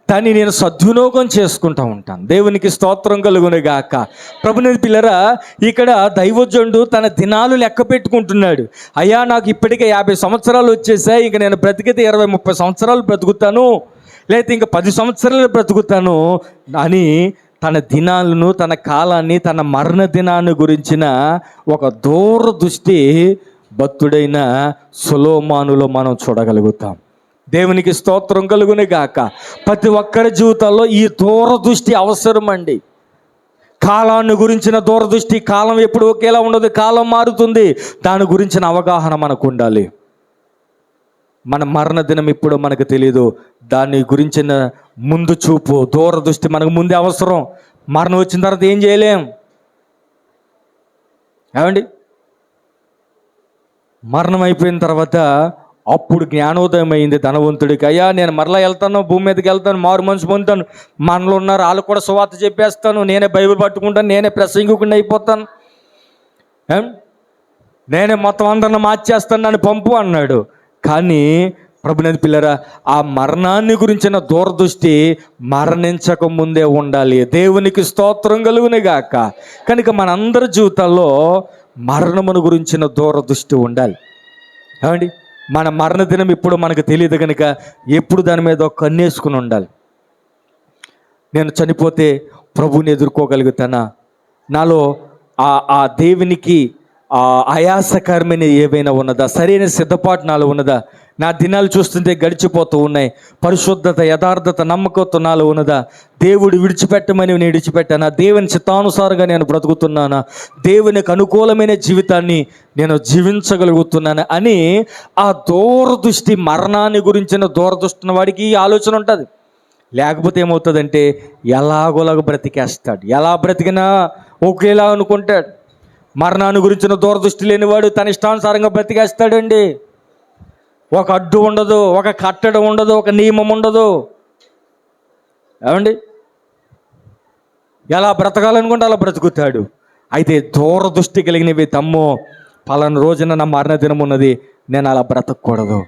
దాన్ని నేను సద్వినియోగం చేసుకుంటూ ఉంటాను. దేవునికి స్తోత్రం కలుగును గాక. ప్రభునందు పిల్లరా, ఇక్కడ దైవజనుడు తన దినాలు లెక్క పెట్టుకుంటున్నాడు. అయ్యా, నాకు ఇప్పటికే 50 సంవత్సరాలు వచ్చేసాయి, ఇంక నేను బ్రతికితే 20-30 సంవత్సరాలు బ్రతుకుతాను, లేకపోతే ఇంకా 10 సంవత్సరాలు బ్రతుకుతాను అని తన దినాలను, తన కాలాన్ని, తన మరణ దినాన్ని గురించిన ఒక దూరదృష్టి భక్తుడైన సొలొమోనులో మనం చూడగలుగుతాం. దేవునికి స్తోత్రం కలుగునే గాక. ప్రతి ఒక్కరి జీవితాల్లో ఈ దూరదృష్టి అవసరం అండి. కాలాన్ని గురించిన దూరదృష్టి. కాలం ఎప్పుడు ఒకేలా ఉండదు, కాలం మారుతుంది. దాని గురించిన అవగాహన మనకు ఉండాలి. మన మరణ దినం ఇప్పుడు మనకు తెలియదు, దాని గురించిన ముందు చూపు, దూరదృష్టి మనకు ముందే అవసరం. మరణం వచ్చిన తర్వాత ఏం చేయలేం. ఏమండి, మరణం అయిపోయిన తర్వాత అప్పుడు జ్ఞానోదయం అయింది ధనవంతుడికి. అయ్యా, నేను మరలా వెళ్తాను, భూమి మీదకి వెళ్తాను, మారు మనసు పొందుతాను, మనలో ఉన్నారు వాళ్ళు కూడా సువార్త చెప్పేస్తాను, నేనే బైబిల్ పట్టుకుంటాను, నేనే ప్రసంగికుడిని అయిపోతాను, నేనే మొత్తం అందరిని మార్చేస్తాను, నన్ను పంపు అన్నాడు. కానీ ప్రభునందు పిల్లరా, ఆ మరణాన్ని గురించిన దూరదృష్టి మరణించక ముందే ఉండాలి. దేవునికి స్తోత్రం కలుగును గాక. కనుక మనందరి జీవితాల్లో మరణమును గురించిన దూరదృష్టి ఉండాలి. ఏమండి, మన మరణ దినం ఇప్పుడు మనకు తెలియదు కనుక ఎప్పుడు దాని మీద ఒక కన్నేసుకుని ఉండాలి. నేను చనిపోతే ప్రభువుని ఎదుర్కోగలుగుతానా? నాలో ఆ దేవునికి ఆయాసకరమైన ఏవైనా ఉన్నదా? సరైన సిద్ధపాటు నాలో ఉన్నదా? నా దినాలు చూస్తుంటే గడిచిపోతూ ఉన్నాయి. పరిశుద్ధత, యథార్థత, నమ్మకంతో నాలో ఉన్నదా? దేవుడు విడిచిపెట్టమని నేను విడిచిపెట్టానా? దేవుని చిత్తానుసారంగా నేను బ్రతుకుతున్నానా? దేవునికి అనుకూలమైన జీవితాన్ని నేను జీవించగలుగుతున్నానా అని ఆ దూరదృష్టి, మరణాన్ని గురించిన దూరదృష్టి వాడికి ఈ ఆలోచన ఉంటుంది. లేకపోతే ఏమవుతుందంటే ఎలాగోలాగ బ్రతికేస్తాడు. ఎలా బ్రతికినా ఒకేలా అనుకుంటాడు. మరణాన్ని గురించిన దూరదృష్టి లేనివాడు తన ఇష్టానుసారంగా బ్రతికేస్తాడండి. ఒక అడ్డు ఉండదు, ఒక కట్టడం ఉండదు, ఒక నియమం ఉండదు. ఏమండి, ఎలా బ్రతకాలనుకుంటే అలా బ్రతుకుతాడు. అయితే దూరదృష్టి కలిగినవి, తమ్మో పలానా రోజున నా మరణ దినం ఉన్నది, నేను అలా బ్రతకూడదు,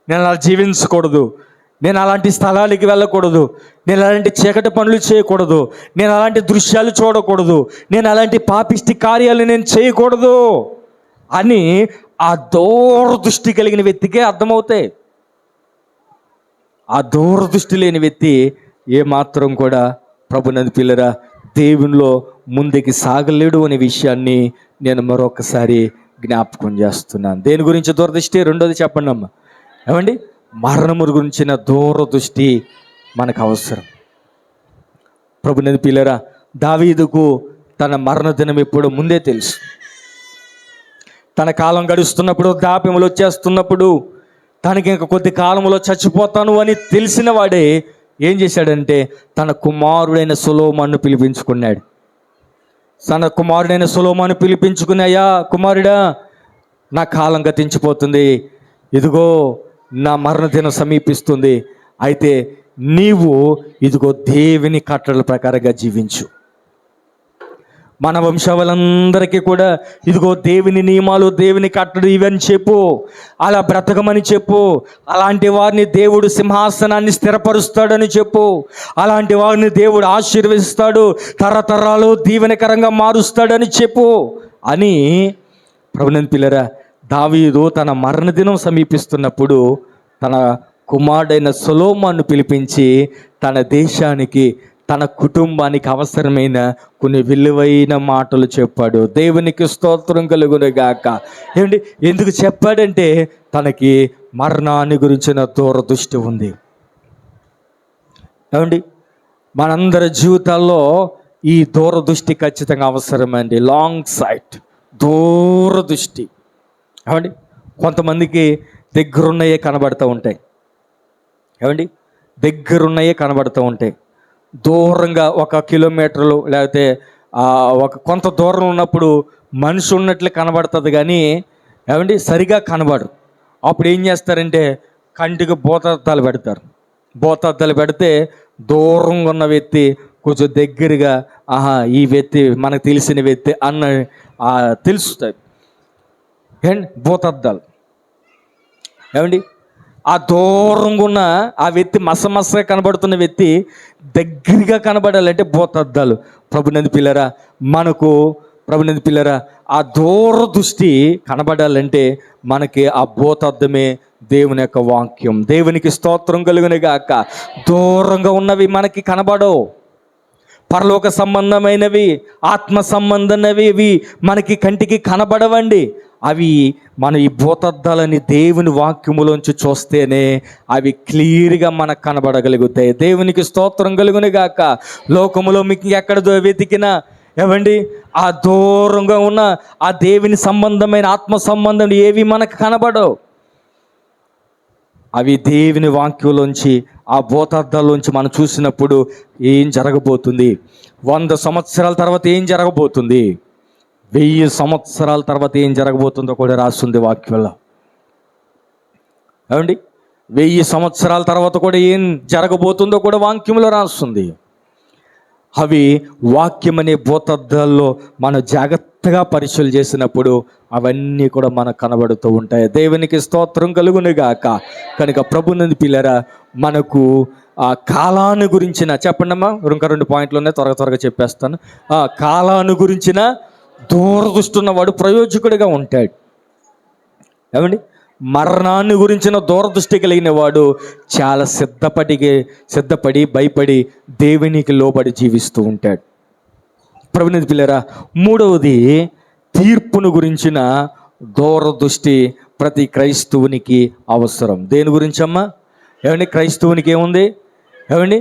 నేను అలా జీవించకూడదు, నేను అలాంటి స్థలాలకి వెళ్ళకూడదు, నేను అలాంటి చీకటి పనులు చేయకూడదు, నేను అలాంటి దృశ్యాలు చూడకూడదు, నేను అలాంటి పాపిష్టి కార్యాలు నేను చేయకూడదు అని ఆ దూరదృష్టి కలిగిన వ్యక్తికే అర్థమవుతాయి. ఆ దూరదృష్టి లేని వ్యక్తి ఏమాత్రం కూడా ప్రభునందు పిల్లరా దేవునిలో ముందుకి సాగలేడు అనే విషయాన్ని నేను మరొకసారి జ్ఞాపకం చేస్తున్నాను. దేని గురించి దూరదృష్టి? రెండోది చెప్పండి అమ్మ. ఏమండి, మరణము గురించిన దూరదృష్టి మనకు అవసరం. ప్రభునందు పిల్లరా, దావీదుకు తన మరణ దినం ఎప్పుడు ముందే తెలుసు. తన కాలం గడుస్తున్నప్పుడు, దాప్యములు వచ్చేస్తున్నప్పుడు, తనకి ఇంక కొద్ది కాలంలో చచ్చిపోతాను అని తెలిసిన వాడే ఏం చేశాడంటే తన కుమారుడైన సొలొమోనును పిలిపించుకున్నాడు. తన కుమారుడైన సొలొమోనును పిలిపించుకుని, అయ్యా కుమారుడా, నా కాలం గతించిపోతుంది, ఇదిగో నా మరణ దినం సమీపిస్తుంది, అయితే నీవు ఇదిగో దేవుని కట్టడల ప్రకారంగా జీవించు. మన వంశావళందరికీ కూడా ఇదిగో దేవుని నియమాలు, దేవుని కట్టడి ఇవని చెప్పు, అలా బ్రతకమని చెప్పు, అలాంటి వారిని దేవుడు సింహాసనాన్ని స్థిరపరుస్తాడని చెప్పు, అలాంటి వారిని దేవుడు ఆశీర్వదిస్తాడు, తరతరాలు దీవెనకరంగా మారుస్తాడని చెప్పు అని ప్రభునందు పిల్లరా, దావీదు తన మరణదినం సమీపిస్తున్నప్పుడు తన కుమారుడైన సొలొమోనును పిలిపించి తన దేశానికి, తన కుటుంబానికి అవసరమైన కొన్ని విలువైన మాటలు చెప్పాడు. దేవునికి స్తోత్రం కలుగునుగాక. ఏమండి, ఎందుకు చెప్పాడంటే తనకి మరణాన్ని గురించిన దూరదృష్టి ఉంది. ఏమండి, మనందరి జీవితాల్లో ఈ దూరదృష్టి ఖచ్చితంగా అవసరమండి. లాంగ్ సైట్, దూరదృష్టి. ఏమండి, కొంతమందికి దగ్గరున్నయే కనబడుతూ ఉంటాయి. ఏమండి, దగ్గరున్నయే కనబడుతూ ఉంటాయి. దూరంగా 1 కిలోమీటర్లు లేకపోతే ఒక కొంత దూరం ఉన్నప్పుడు మనిషి ఉన్నట్లు కనబడుతుంది, కానీ ఏమండి సరిగా కనబడు. అప్పుడు ఏం చేస్తారంటే కంటికి భూతద్దాలు పెడతారు. భూతద్దాలు పెడితే దూరంగా ఉన్న వ్యక్తి కొంచెం దగ్గరగా, ఆహా ఈ వ్యక్తి మనకు తెలిసిన వ్యక్తి అన్న తెలుస్తుంది. ఏమండి, భూతద్దాలు. ఏమండి, ఆ దూరంగా ఉన్న ఆ వ్యక్తి మసమసగా కనబడుతున్న వ్యక్తి దగ్గరగా కనబడాలంటే భూతద్దాలు. ప్రభునందు పిల్లరా, మనకు ప్రభునందు పిల్లరా, ఆ దూరదృష్టి కనబడాలంటే మనకి ఆ భూతద్దమే దేవుని యొక్క వాక్యం. దేవునికి స్తోత్రం కలుగునుగాక. దూరంగా ఉన్నవి మనకి కనబడవు. పరలోక సంబంధమైనవి, ఆత్మ సంబంధమైనవి మనకి కంటికి కనబడవండి. అవి మన ఈ భూతద్దాలని దేవుని వాక్యములోంచి చూస్తేనే అవి క్లియర్గా మనకు కనబడగలుగుతాయి. దేవునికి స్తోత్రం కలుగునుగాక. లోకములో మీకు ఎక్కడ వెతికినా ఏమండి ఆ దూరంగా ఉన్న ఆ దేవుని సంబంధమైన ఆత్మ సంబంధం ఏవి మనకు కనబడవు. అవి దేవుని వాక్యంలోంచి, ఆ భూతద్దాల్లోంచి మనం చూసినప్పుడు ఏం జరగబోతుంది, 100 సంవత్సరాల తర్వాత ఏం జరగబోతుంది, 1000 సంవత్సరాల తర్వాత ఏం జరగబోతుందో కూడా రాస్తుంది వాక్యంలో. ఏమండి, 1000 సంవత్సరాల తర్వాత కూడా ఏం జరగబోతుందో కూడా వాక్యంలో రాస్తుంది. అవి వాక్యం అనే భూతద్దాల్లో మనం జాగ్రత్తగా పరిశీలన చేసినప్పుడు అవన్నీ కూడా మనకు కనబడుతూ ఉంటాయి. దేవునికి స్తోత్రం కలుగునుగాక. కనుక ప్రభునందు పిల్లరా, మనకు ఆ కాలాన్ని గురించిన చెప్పండి అమ్మా, ఇంకా 2 పాయింట్లు ఉన్నాయి, త్వరగా చెప్పేస్తాను. ఆ కాలాన్ని గురించిన దూరదృష్టి ఉన్నవాడు ప్రయోజకుడిగా ఉంటాడు. ఏమండి, మరణాన్ని గురించిన దూరదృష్టి కలిగిన వాడు చాలా సిద్ధపడి భయపడి దేవునికి లోబడి జీవిస్తూ ఉంటాడు. ప్రభునందు పిల్లరా, 3వది తీర్పును గురించిన దూరదృష్టి ప్రతి క్రైస్తవునికి అవసరం. దేని గురించమ్మా? ఏమండి, క్రైస్తవునికి ఏముంది? ఏమండి,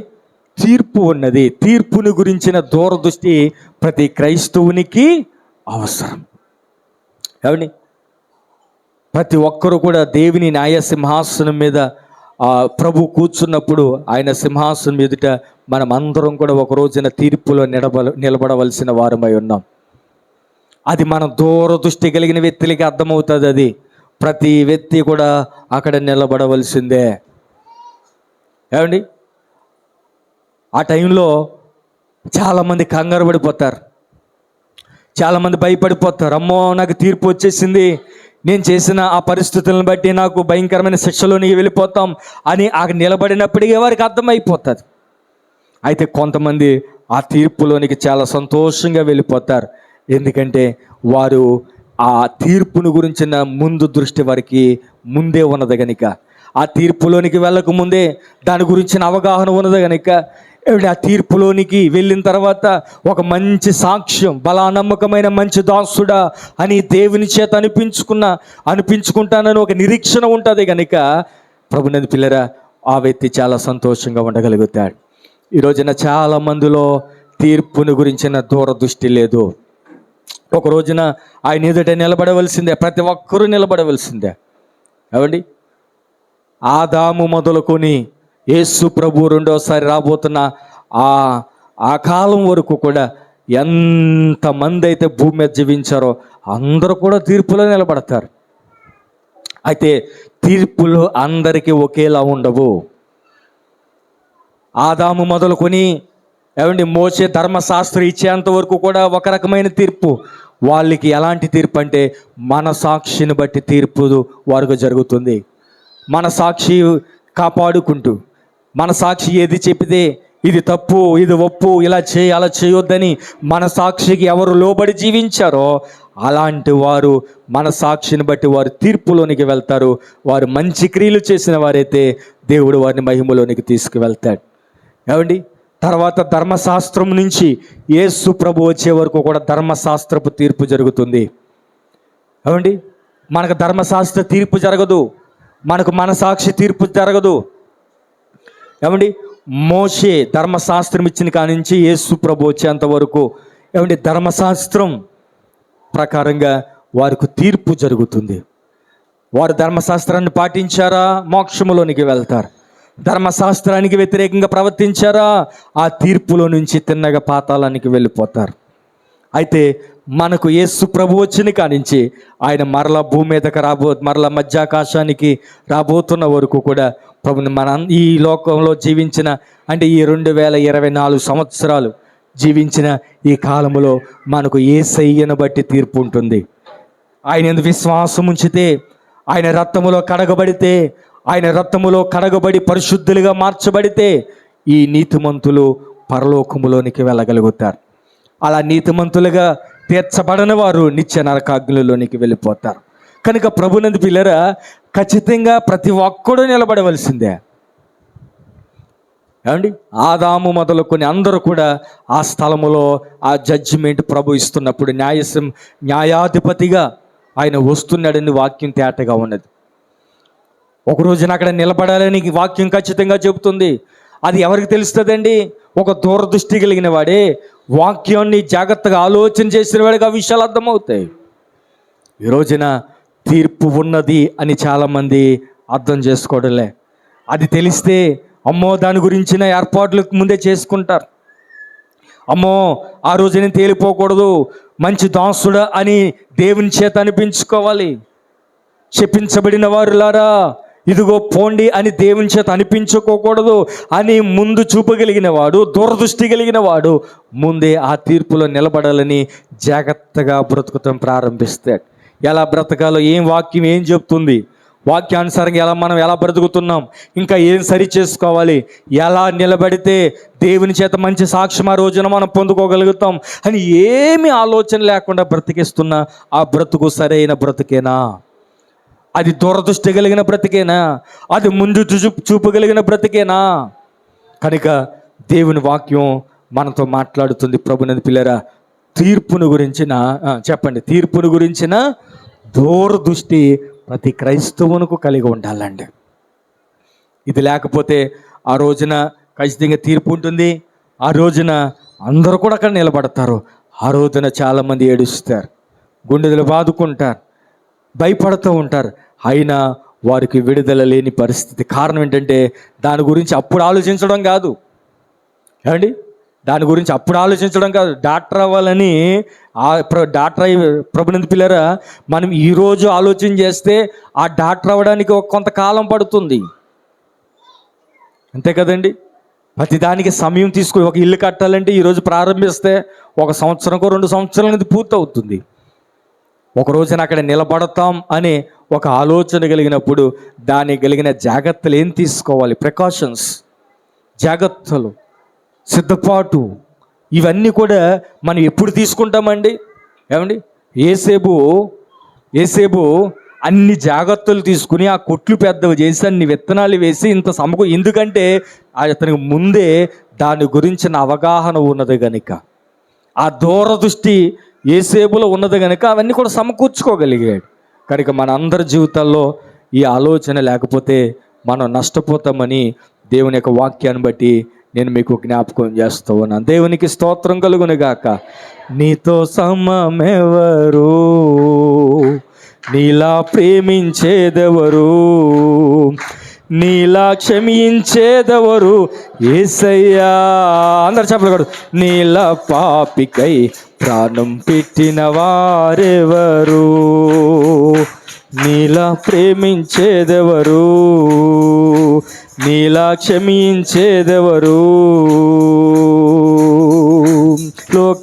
తీర్పు ఉన్నది. తీర్పుని గురించిన దూరదృష్టి ప్రతి క్రైస్తవునికి అవసరం. ఏమండి, ప్రతి ఒక్కరూ కూడా దేవుని న్యాయ సింహాసనం మీద ప్రభు కూర్చున్నప్పుడు ఆయన సింహాసనం ఎదుట మనం అందరం కూడా ఒక రోజున తీర్పులో నిలబడవలసిన వారమై ఉన్నాం. అది మన దూరదృష్టి కలిగిన వ్యక్తులకి అర్థమవుతుంది. అది ప్రతి వ్యక్తి కూడా అక్కడ నిలబడవలసిందే. ఏమండి, ఆ టైంలో చాలామంది కంగారు పడిపోతారు, చాలామంది భయపడిపోతారు. అమ్మో నాకు తీర్పు వచ్చేసింది, నేను చేసిన ఆ పరిస్థితులను బట్టి నాకు భయంకరమైన శిక్షలోనికి వెళ్ళిపోతాం అని అక్కడ నిలబడినప్పటికీ వారికి అర్థమైపోతుంది. అయితే కొంతమంది ఆ తీర్పులోనికి చాలా సంతోషంగా వెళ్ళిపోతారు. ఎందుకంటే వారు ఆ తీర్పును గురించిన ముందు దృష్టి వారికి ముందే ఉన్నది కనుక, ఆ తీర్పులోనికి వెళ్ళక ముందే దాని గురించిన అవగాహన ఉన్నది కనుక, ఆ తీర్పులోనికి వెళ్ళిన తర్వాత ఒక మంచి సాక్ష్యం, బలానమ్మకమైన మంచి దాసుడా అని దేవుని చేత అనిపించుకుంటానని ఒక నిరీక్షణ ఉంటుంది కనుక ప్రభునందు పిల్లరా, ఆ వ్యక్తి చాలా సంతోషంగా ఉండగలుగుతాడు. ఈ రోజున చాలా మందిలో తీర్పుని గురించిన దూరదృష్టి లేదు. ఒక రోజున ఆయన ఎదుట నిలబడవలసిందే, ప్రతి ఒక్కరూ నిలబడవలసిందే. ఏమండి, ఆదాము మొదలుకొని యేసు ప్రభు రెండోసారి రాబోతున్న ఆ కాలం వరకు కూడా ఎంతమంది అయితే భూమి మీద జీవించారో అందరూ కూడా తీర్పులో నిలబడతారు. అయితే తీర్పులు అందరికీ ఒకేలా ఉండవు. ఆదాము మొదలుకొని ఏమండి, మోసే ధర్మశాస్త్రం ఇచ్చేంత వరకు కూడా ఒక రకమైన తీర్పు. వాళ్ళకి ఎలాంటి తీర్పు అంటే మన సాక్షిని బట్టి తీర్పు వారికి జరుగుతుంది. మన సాక్షి కాపాడుకుంటూ, మన సాక్షి ఏది చెబితే ఇది తప్పు, ఇది ఒప్పు, ఇలా చేయి, అలా చేయొద్దని మన సాక్షికి ఎవరు లోబడి జీవించారో అలాంటి వారు మన సాక్షిని బట్టి వారు తీర్పులోనికి వెళ్తారు. వారు మంచి క్రియలు చేసిన వారైతే దేవుడు వారిని మహిమలోనికి తీసుకువెళ్తాడు. ఏమండి, తర్వాత ధర్మశాస్త్రం నుంచి యేసు ప్రభు వచ్చే వరకు కూడా ధర్మశాస్త్రపు తీర్పు జరుగుతుంది. ఏమండి, మనకు ధర్మశాస్త్ర తీర్పు జరగదు, మనకు మనసాక్షి తీర్పు జరగదు. ఏమండి, మోషే ధర్మశాస్త్రం ఇచ్చిన కాడి నుంచి యేసు ప్రభు వచ్చేంత వరకు ఏమండి ధర్మశాస్త్రం ప్రకారంగా వారికి తీర్పు జరుగుతుంది. వారు ధర్మశాస్త్రాన్ని పాటించారా, మోక్షములోనికి వెళ్తారు. ధర్మశాస్త్రానికి వ్యతిరేకంగా ప్రవర్తించారా, ఆ తీర్పులో నుంచి తిన్నగా పాతాళానికి వెళ్ళిపోతారు. అయితే మనకు యేసు ప్రభు వచ్చిన కానించి ఆయన మరలా భూమి మీదకి మరలా మధ్యాకాశానికి రాబోతున్న వరకు కూడా ప్రభుని మన ఈ లోకంలో జీవించిన అంటే ఈ 2024 సంవత్సరాలు జీవించిన ఈ కాలములో మనకు యేసయ్యను బట్టి తీర్పు ఉంటుంది. ఆయన యందు విశ్వాసం ఉంచితే, ఆయన రక్తములో కడగబడితే, ఆయన రక్తములో కడగబడి పరిశుద్ధులుగా మార్చబడితే ఈ నీతిమంతులు పరలోకములోనికి వెళ్ళగలుగుతారు. అలా నీతిమంతులుగా తీర్చబడని వారు నిత్య నరకాగ్నిలోనికి వెళ్ళిపోతారు. కనుక ప్రభునందు పిల్లరా, ఖచ్చితంగా ప్రతి ఒక్కడూ నిలబడవలసిందే. ఏమండి, ఆదాము మొదలుకొని అందరూ కూడా ఆ స్థలములో ఆ జడ్జిమెంట్ ప్రభు ఇస్తున్నప్పుడు న్యాయాధిపతిగా ఆయన వస్తున్నాడని వాక్యం తేటగా ఉన్నది. ఒక రోజున అక్కడ నిలబడాలని వాక్యం ఖచ్చితంగా చెబుతుంది. అది ఎవరికి తెలుస్తుందండి? ఒక దూరదృష్టి కలిగిన వాడే, వాక్యాన్ని జాగ్రత్తగా ఆలోచన చేసిన వాడికి ఆ విషయాలు అర్థమవుతాయి. ఈ రోజున తీర్పు ఉన్నది అని చాలామంది అర్థం చేసుకోవడంలే. అది తెలిస్తే అమ్మో దాని గురించిన ఏర్పాట్లు ముందే చేసుకుంటారు. అమ్మో ఆ రోజు నేను తేలిపోకూడదు, మంచి దాసుడా అని దేవుని చేత అనిపించుకోవాలి. శపించబడిన వారులారా ఇదిగో పోండి అని దేవుని చేత అనిపించుకోకూడదు అని ముందు చూపగలిగిన వాడు, దూరదృష్టి కలిగిన వాడు ముందే ఆ తీర్పులో నిలబడాలని జాగ్రత్తగా బ్రతుకుతాం ప్రారంభిస్తాడు. ఎలా బ్రతకాలో వాక్యం ఏం చెప్తుంది, వాక్యానుసారంగా మనం ఎలా బ్రతుకుతున్నాం, ఇంకా ఏం సరి చేసుకోవాలి, ఎలా నిలబడితే దేవుని చేత మంచి సాక్ష్యం ఆ రోజున మనం పొందుకోగలుగుతాం అని ఏమీ ఆలోచన లేకుండా బ్రతికిస్తున్న ఆ బ్రతుకు సరైన బ్రతుకేనా? అది దూరదృష్టి కలిగిన బ్రతికేనా? అది ముందు చూపగలిగిన బ్రతికేనా? కనుక దేవుని వాక్యం మనతో మాట్లాడుతుంది. ప్రభునందు పిల్లరా, తీర్పును గురించిన చెప్పండి, తీర్పును గురించిన దూరదృష్టి ప్రతి క్రైస్తవునికి కలిగి ఉండాలండి. ఇది లేకపోతే ఆ రోజున ఖచ్చితంగా తీర్పు ఉంటుంది. ఆ రోజున అందరూ కూడా అక్కడ నిలబడతారు. ఆ రోజున చాలామంది ఏడుస్తారు, గుండెలు బాదుకుంటారు, భయపడుతూ ఉంటారు. అయినా వారికి విడుదల లేని పరిస్థితి. కారణం ఏంటంటే దాని గురించి అప్పుడు ఆలోచించడం కాదు. ఏమండి, దాని గురించి అప్పుడు ఆలోచించడం కాదు. డాక్టర్ అవ్వాలని డాక్టర్ ప్రభునందు పిల్లరా, మనం ఈరోజు ఆలోచన చేస్తే ఆ డాక్టర్ అవ్వడానికి కొంతకాలం పడుతుంది, అంతే కదండి. ప్రతిదానికి సమయం తీసుకుని ఒక ఇల్లు కట్టాలంటే ఈరోజు ప్రారంభిస్తే 1 సంవత్సరంకో 2 సంవత్సరాల అనేది పూర్తవుతుంది. ఒక రోజున అక్కడ నిలబడతాం అనే ఒక ఆలోచన కలిగినప్పుడు దానికి కలిగిన జాగ్రత్తలు ఏం తీసుకోవాలి, ప్రికాషన్స్, జాగ్రత్తలు, సిద్ధపాటు, ఇవన్నీ కూడా మనం ఎప్పుడు తీసుకుంటామండి? ఏమండి, ఏసేబు అన్ని జాగ్రత్తలు తీసుకుని ఆ కొట్లు పెద్దవి చేసి అన్ని విత్తనాలు వేసి ఇంత ఎందుకంటే అతనికి ముందే దాని గురించిన అవగాహన ఉన్నది కనుక, ఆ దూరదృష్టి యేసేబులో ఉన్నది కనుక అవన్నీ కూడా సమకూర్చుకోగలిగాడు. కనుక మన అందరి జీవితాల్లో ఈ ఆలోచన లేకపోతే మనం నష్టపోతామని దేవుని యొక్క వాక్యాన్ని బట్టి నేను మీకు జ్ఞాపకం చేస్తూ ఉన్నాను. దేవునికి స్తోత్రం కలుగును గాక. నీతో సమమెవరు, నీలా ప్రేమించేదెవరు, నీలా క్షమించేదెవరు యేసయ్యా. అందరు చెప్పలేదు. నీలా పాపికై ప్రాణం పెట్టిన వారెవరు, నీలా ప్రేమించేదెవరు, నీలా క్షమించేదెవరు.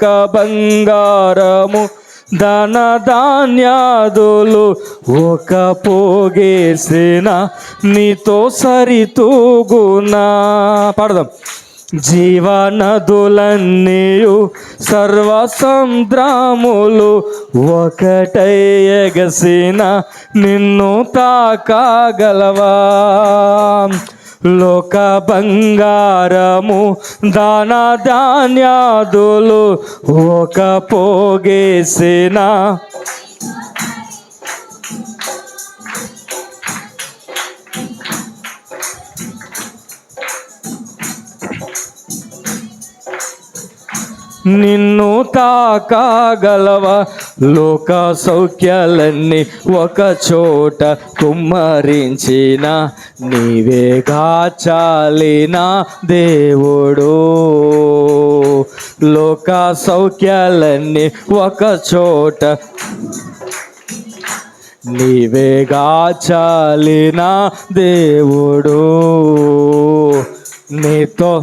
లోక బంగారము ధన ధాన్యాదులు ఒక పోగేసిన నీతో సరితూగునా. పాడదాం. జీవనదులన్నీయు సర్వ సంద్రాములు ఒకటై ఎగసిన నిన్ను తాకాగలవా. లోక బంగారము దాన ధాన్యాదులు ఒక పోగేసిన నిన్ను తాకాగలవా. లోక సౌఖ్యాలన్నీ ఒక చోట కుమ్మరించిన నీవేగా చాలిన దేవుడు. లోక సౌఖ్యాలన్నీ ఒక చోట నీవేగా చాలిన దేవుడు. నీతో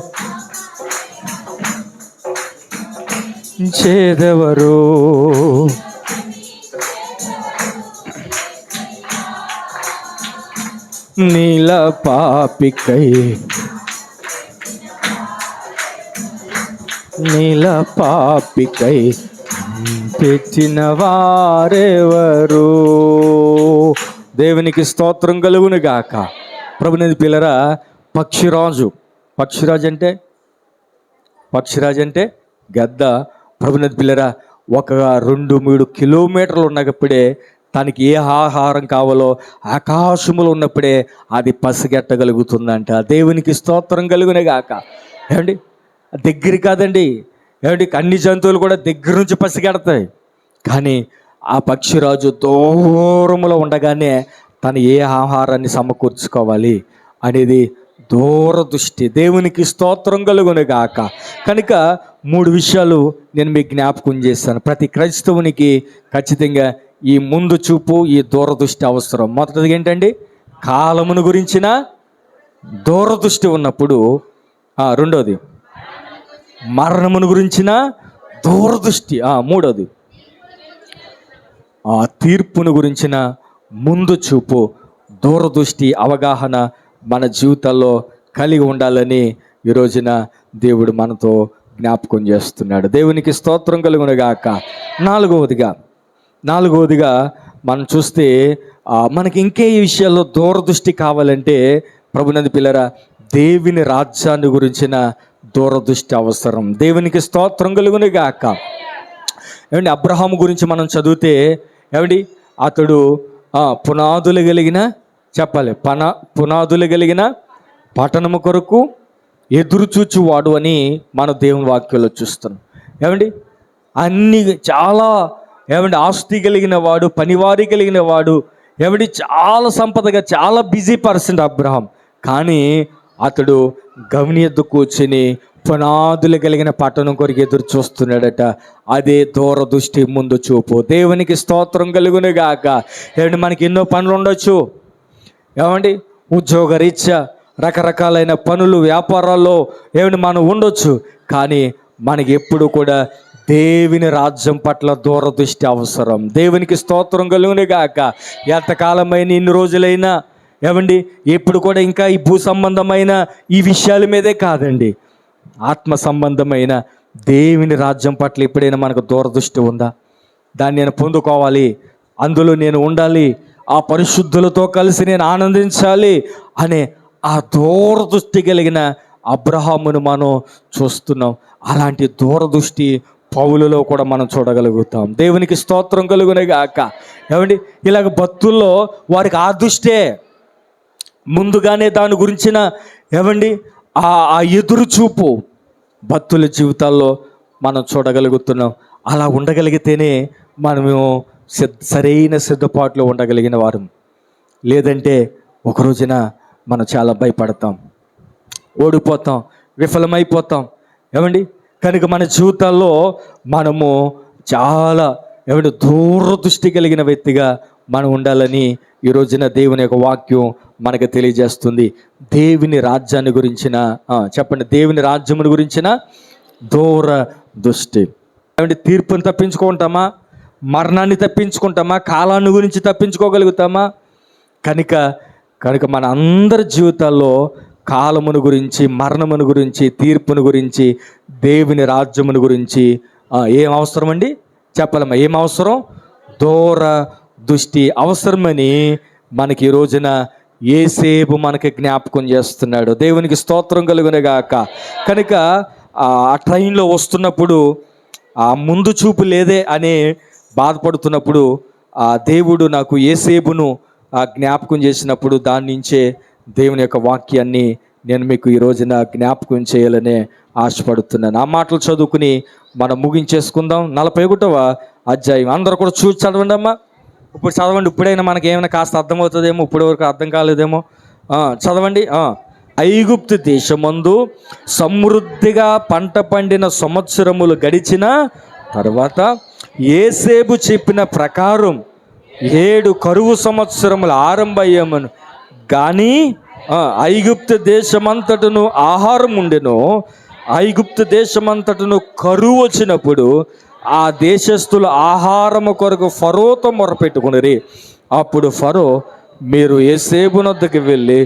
చేదెవరు నీల పాపికై పెట్టిన వారెవరు. దేవునికి స్తోత్రం కలుగును గాక. ప్రభునిది పిల్లరా, పక్షిరాజు అంటే గద్ద. ప్రభునిది పిల్లరా, ఒక 2-3 కిలోమీటర్లు ఉన్నప్పుడే తనకి ఏ ఆహారం కావాలో ఆకాశములో ఉన్నప్పుడే అది పసిగట్టగలుగుతుందంట. దేవునికి స్తోత్రం కలుగునే గాక. ఏమండి, దగ్గర కాదండి, ఏమండి, అన్ని జంతువులు కూడా దగ్గర నుంచి పసిగడతాయి. కానీ ఆ పక్షిరాజు దూరంలో ఉండగానే తను ఏ ఆహారాన్ని సమకూర్చుకోవాలి అనేది దూరదృష్టి. దేవునికి స్తోత్రం కలుగును గాక. కనుక 3 విషయాలు నేను మీకు జ్ఞాపకం చేశాను. ప్రతి క్రైస్తవునికి ఖచ్చితంగా ఈ ముందు చూపు, ఈ దూరదృష్టి అవసరం. మొదటిది ఏంటండి? కాలమును గురించిన దూరదృష్టి ఉన్నప్పుడు. రెండోది మరణమును గురించిన దూరదృష్టి. మూడోది తీర్పును గురించిన ముందు చూపు, దూరదృష్టి, అవగాహన మన జీవితాల్లో కలిగి ఉండాలని ఈ రోజున దేవుడు మనతో జ్ఞాపకం చేస్తున్నాడు. దేవునికి స్తోత్రం కలుగును గాక. నాలుగవదిగా మనం చూస్తే మనకి ఇంకే ఈ విషయాల్లో దూరదృష్టి కావాలంటే, ప్రభునందు పిల్లరా, దేవుని రాజ్యాన్ని గురించిన దూరదృష్టి అవసరం. దేవునికి స్తోత్రం కలుగును గాక. ఏమండి, అబ్రహాము గురించి మనం చదివితే, ఏమండి, అతడు పునాదులు కలిగిన పట్టణము కొరకు ఎదురు చూచువాడు అని మన దేవుని వాక్యంలో చూస్తున్నాం. ఏమండి, అన్ని చాలా ఆస్తి కలిగిన వాడు, పనివారి కలిగిన వాడు, ఏమండి, చాలా సంపదగా, చాలా బిజీ పర్సన్ అబ్రహాం. కానీ అతడు గవిని ఎద్దు కూర్చుని పునాదులు కలిగిన పట్టణం కొరకు ఎదురు చూస్తున్నాడట. అదే దూరదృష్టి, ముందు చూపు. దేవునికి స్తోత్రం కలుగును గాక. ఏమండి, మనకి ఎన్నో పనులు ఉండొచ్చు. ఏమండి, ఉద్యోగరీత్యా రకరకాలైన పనులు, వ్యాపారాల్లో మనం ఉండొచ్చు. కానీ మనకి ఎప్పుడు కూడా దేవుని రాజ్యం పట్ల దూరదృష్టి అవసరం. దేవునికి స్తోత్రం కలుగును గాక. ఎంతకాలమైన, ఇన్ని రోజులైనా, ఎప్పుడు కూడా ఇంకా ఈ భూ సంబంధమైన ఈ విషయాల మీదే కాదండి, ఆత్మ సంబంధమైన దేవుని రాజ్యం పట్ల ఎప్పుడైనా మనకు దూరదృష్టి ఉందా? దాన్ని నేను పొందుకోవాలి, అందులో నేను ఉండాలి, ఆ పరిశుద్ధులతో కలిసి నేను ఆనందించాలి అనే ఆ దూరదృష్టి కలిగిన అబ్రహామును మనం చూస్తున్నాం. అలాంటి దూరదృష్టి పౌలులో కూడా మనం చూడగలుగుతాం. దేవునికి స్తోత్రం కలుగునే గాక. ఇలాగ భక్తుల్లో వారికి ఆ దృష్టే, ముందుగానే దాని గురించిన ఆ ఎదురు చూపు భక్తుల జీవితాల్లో మనం చూడగలుగుతున్నాం. అలా ఉండగలిగితేనే మనము సరైన సిద్ధపాటులో ఉండగలిగిన వారు. లేదంటే ఒక రోజున మనం చాలా భయపడతాం, ఓడిపోతాం, విఫలమైపోతాం. కనుక మన జీవితాల్లో మనము చాలా దూరదృష్టి కలిగిన వ్యక్తిగా మనం ఉండాలని ఈ రోజున దేవుని యొక్క వాక్యం మనకు తెలియజేస్తుంది. దేవుని రాజ్యాన్ని గురించిన దేవుని రాజ్యమును గురించిన దూరదృష్టి. ఏమంటే తీర్పుని తప్పించుకుంటామా? మరణాన్ని తప్పించుకుంటామా? కాలాన్ని గురించి తప్పించుకోగలుగుతామా? కనుక కనుక మన అందరి జీవితాల్లో కాలమును గురించి, మరణమును గురించి, తీర్పును గురించి, దేవుని రాజ్యమును గురించి ఏం అవసరం అండి? చెప్పాలమ్మా, ఏం అవసరం? దూర దృష్టి అవసరమని మనకి ఈ రోజున యేసేపు మనకి జ్ఞాపకం చేస్తున్నాడు. దేవునికి స్తోత్రం కలుగునుగాక. కనుక ఆ ట్రైన్లో వస్తున్నప్పుడు ఆ ముందు చూపు లేదే అని బాధపడుతున్నప్పుడు ఆ దేవుడు నాకు యేసేపును జ్ఞాపకం చేసినప్పుడు దాని నుంచే దేవుని యొక్క వాక్యాన్ని నేను మీకు ఈ రోజున జ్ఞాపకం చేయాలనే ఆశపడుతున్నాను. ఆ మాటలు చదువుకుని మనం ముగించేసుకుందాం. 41వ అధ్యాయం అందరూ కూడా చూసి చదవండి అమ్మా. ఇప్పుడు చదవండి. ఇప్పుడైనా మనకి ఏమైనా కాస్త అర్థమవుతుందేమో, ఇప్పటి వరకు అర్థం కాలేదేమో. చదవండి. ఐగుప్తు దేశమందు సమృద్ధిగా పంట పండిన సంవత్సరములు గడిచిన తర్వాత యేసేపు చెప్పిన ప్రకారం 7 కరువు సంవత్సరములు ఆరంభమయ్యామను కానీ ఐగుప్తు దేశమంతటను ఆహారం ఉండెను. ఐగుప్తు దేశమంతటను కరువు వచ్చినప్పుడు ఆ దేశస్థులు ఆహారము కొరకు ఫరోతో మొరపెట్టుకుని, అప్పుడు ఫరో, మీరు యేసేపు వద్దకు వెళ్ళి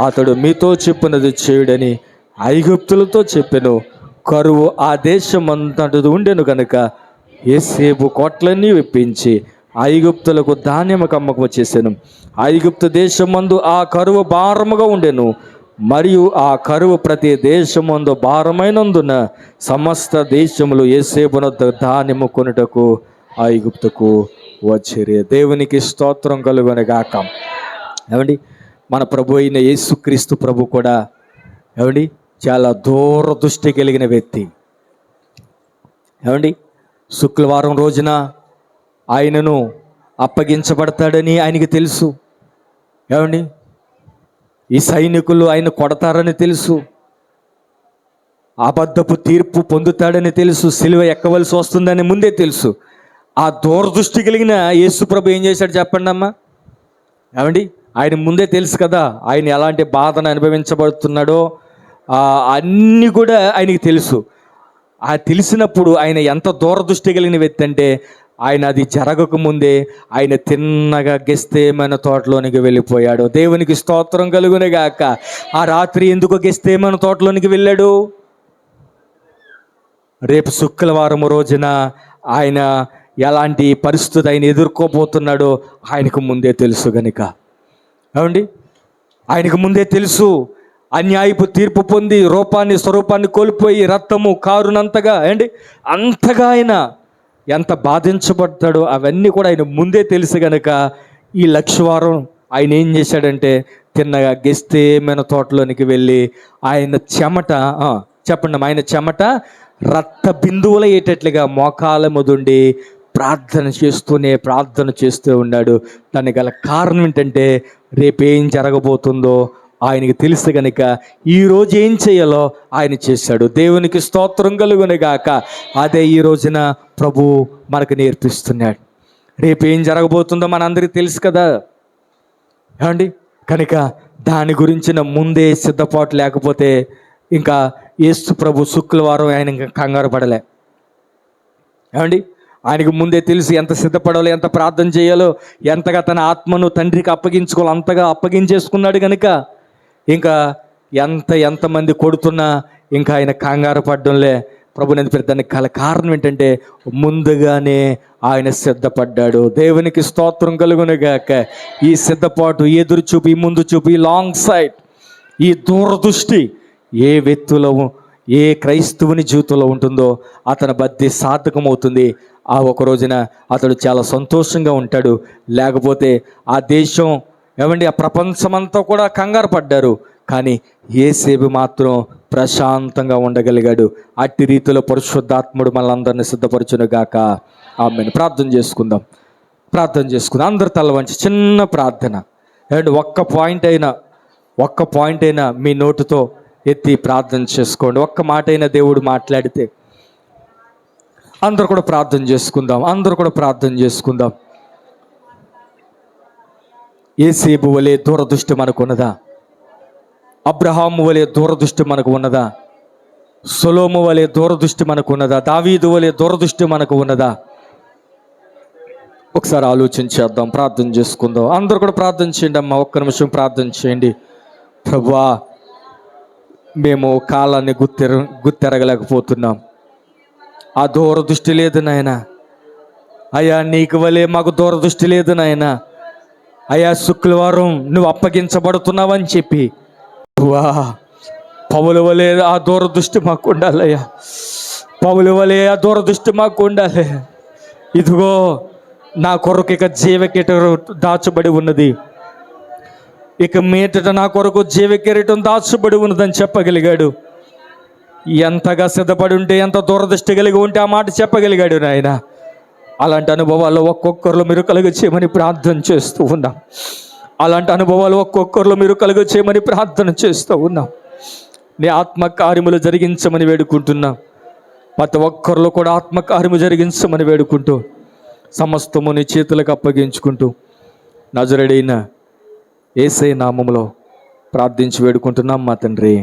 అతడు మీతో చెప్పినది చేయుడని ఐగుప్తులతో చెప్పెను. కరువు ఆ దేశమంతటది ఉండెను కనుక యేసేపు కోట్లన్నీ విప్పించి ఐగుప్తులకు ధాన్యము కమ్మకం చేసెను. ఐగుప్తు దేశమందు ఆ కరువు భారముగా ఉండెను. మరియు ఆ కరువు ప్రతి దేశమందు భారమైనందున సమస్త దేశములు యేసేపునొద్ద ధాన్యము కొనుటకు ఐగుప్తుకు వచ్చిరి. దేవునికి స్తోత్రం కలుగునుగాక. ఏమండి, మన ప్రభు అయిన యేసుక్రీస్తు ప్రభు కూడా ఏమండి చాలా దూరదృష్టి కలిగిన వ్యక్తి. ఏమండి, శుక్రవారం రోజున ఆయనను అప్పగించబడతాడని ఆయనకి తెలుసు. ఏమండి, ఈ సైనికులు ఆయన కొడతారని తెలుసు. అబద్ధపు తీర్పు పొందుతాడని తెలుసు. సిలువ ఎక్కవలసి వస్తుందని ముందే తెలుసు. ఆ దూరదృష్టి కలిగిన యేసు ప్రభు ఏం చేశాడు చెప్పండి అమ్మా. ఏమండి, ఆయన ముందే తెలుసు కదా ఆయన ఎలాంటి బాధను అనుభవించబడుతున్నాడో. అన్నీ కూడా ఆయనకి తెలుసు. ఆ తెలిసినప్పుడు ఆయన ఎంత దూరదృష్టి కలిగిన వ్యక్తి అంటే, ఆయన అది జరగకముందే ఆయన తిన్నగా గెస్తేమన తోటలోనికి వెళ్ళిపోయాడు. దేవునికి స్తోత్రం కలుగునుగాక. ఆ రాత్రి ఎందుకు గెస్తేమన తోటలోనికి వెళ్ళాడు? రేపు శుక్రవారం రోజున ఆయన ఎలాంటి పరిస్థితి ఆయన ఎదుర్కోబోతున్నాడో ఆయనకు ముందే తెలుసు గనుక. ఏమండి, ఆయనకు ముందే తెలుసు. అన్యాయపు తీర్పు పొంది రూపాన్ని స్వరూపాన్ని కోల్పోయి రక్తము కారునంతగా అంతగా ఆయన ఎంత బాధించబడతాడో అవన్నీ కూడా ఆయన ముందే తెలుసు గనక ఈ లక్షవారం ఆయన ఏం చేశాడంటే తిన్నగా గెస్తేమైన తోటలోనికి వెళ్ళి ఆయన చెమట చెప్పండి, ఆయన చెమట రక్త బిందువులు అయ్యేటట్లుగా మోకాల ముదుండి ప్రార్థన చేస్తూ ఉన్నాడు. దానికి గల కారణం ఏంటంటే రేపేం జరగబోతుందో ఆయనకి తెలుసు కనుక ఈరోజు ఏం చేయాలో ఆయన చేశాడు. దేవునికి స్తోత్రం కలుగునుగాక. అదే ఈ రోజున ప్రభు మనకు నేర్పిస్తున్నాడు. రేపు ఏం జరగబోతుందో మనందరికీ తెలుసు కదా. ఏమండి, కనుక దాని గురించిన ముందే సిద్ధపాటు లేకపోతే ఇంకా యేసు ప్రభు శుక్రవారం ఆయన ఇంకా కంగారు పడలే. ఏమండి, ఆయనకు ముందే తెలుసు ఎంత సిద్ధపడాలో, ఎంత ప్రార్థన చేయాలో, ఎంతగా తన ఆత్మను తండ్రికి అప్పగించుకోవాలో అంతగా అప్పగించేసుకున్నాడు కనుక ఇంకా ఎంతమంది కొడుతున్నా ఇంకా ఆయన కంగారు పడ్డంలే. ప్రభునందు దానికి గల కారణం ఏంటంటే ముందుగానే ఆయన సిద్ధపడ్డాడు. దేవునికి స్తోత్రం కలుగునుగాక. ఈ సిద్ధపాటు, ఎదురు చూపు, ఈ ముందు చూపు, ఈ లాంగ్ సైట్, ఈ దూరదృష్టి ఏ వ్యక్తిలో, ఏ క్రైస్తవుని జీవితంలో ఉంటుందో అతని బుద్ధి సార్థకమవుతుంది. ఆ ఒక రోజున అతడు చాలా సంతోషంగా ఉంటాడు. లేకపోతే ఆ దేశం ఆ ప్రపంచమంతా కూడా కంగారు పడ్డారు. కానీ యేసేపు మాత్రం ప్రశాంతంగా ఉండగలిగాడు. అట్టి రీతిలో పరిశుద్ధాత్ముడు మనందరినీ సిద్ధపరచునుగాక. ఆమేన్. ప్రార్థన చేసుకుందాం. అందరు తల వంచి చిన్న ప్రార్థన. ఒక్క పాయింట్ అయినా మీ నోటుతో ఎత్తి ప్రార్థన చేసుకోండి. ఒక్క మాట అయినా దేవుడు మాట్లాడితే అందరూ కూడా ప్రార్థన చేసుకుందాం. యేసేపు వలె దూరదృష్టి మనకు ఉన్నదా? అబ్రహాము వలె దూరదృష్టి మనకు ఉన్నదా? సొలొమోను వలె దూరదృష్టి మనకు ఉన్నదా? దావీదు వలె దూరదృష్టి మనకు ఉన్నదా? ఒకసారి ఆలోచించేద్దాం, ప్రార్థన చేసుకుందాం. అందరూ కూడా ప్రార్థన చేయండి అమ్మా, ఒక్క నిమిషం ప్రార్థన చేయండి. ప్రభువా, మేము కాలాన్ని గుర్తెరగలేకపోతున్నాం. ఆ దూరదృష్టి లేదు నాయన. అయ్యా, నీకు వలే మాకు దూరదృష్టి లేదు నాయన. అయ్యా, శుక్రవారం నువ్వు అప్పగించబడుతున్నావని చెప్పి వా పౌలు వలే ఆ దూరదృష్టి మాకు ఉండాలయ్యా. పౌలు వలే ఆ దూరదృష్టి మాకు ఉండాలి. ఇదిగో నా కొరకు ఇక జీవకిరీటం దాచబడి ఉన్నది, ఇక మీదట నా కొరకు జీవకిరీటం దాచబడి ఉన్నదని చెప్పగలిగాడు. ఎంతగా సిద్ధపడి ఉంటే, ఎంత దూరదృష్టి కలిగి ఉంటే ఆ మాట చెప్పగలిగాడు నాయన. అలాంటి అనుభవాలు ఒక్కొక్కరిలో మీరు కలుగ చేయమని ప్రార్థన చేస్తూ ఉన్నాం. అలాంటి అనుభవాలు ఒక్కొక్కరిలో మీరు కలుగ చేయమని ప్రార్థన చేస్తూ ఉన్నాం. నీ ఆత్మకార్యములు జరిగించమని వేడుకుంటున్నాం. ప్రతి ఒక్కరిలో కూడా ఆత్మకార్యము జరిగించమని వేడుకుంటూ సమస్తము నీ చేతులకు అప్పగించుకుంటూ నజరేయుడైన యేసయ్య నామములో ప్రార్థించి వేడుకుంటున్నాం మా తండ్రి.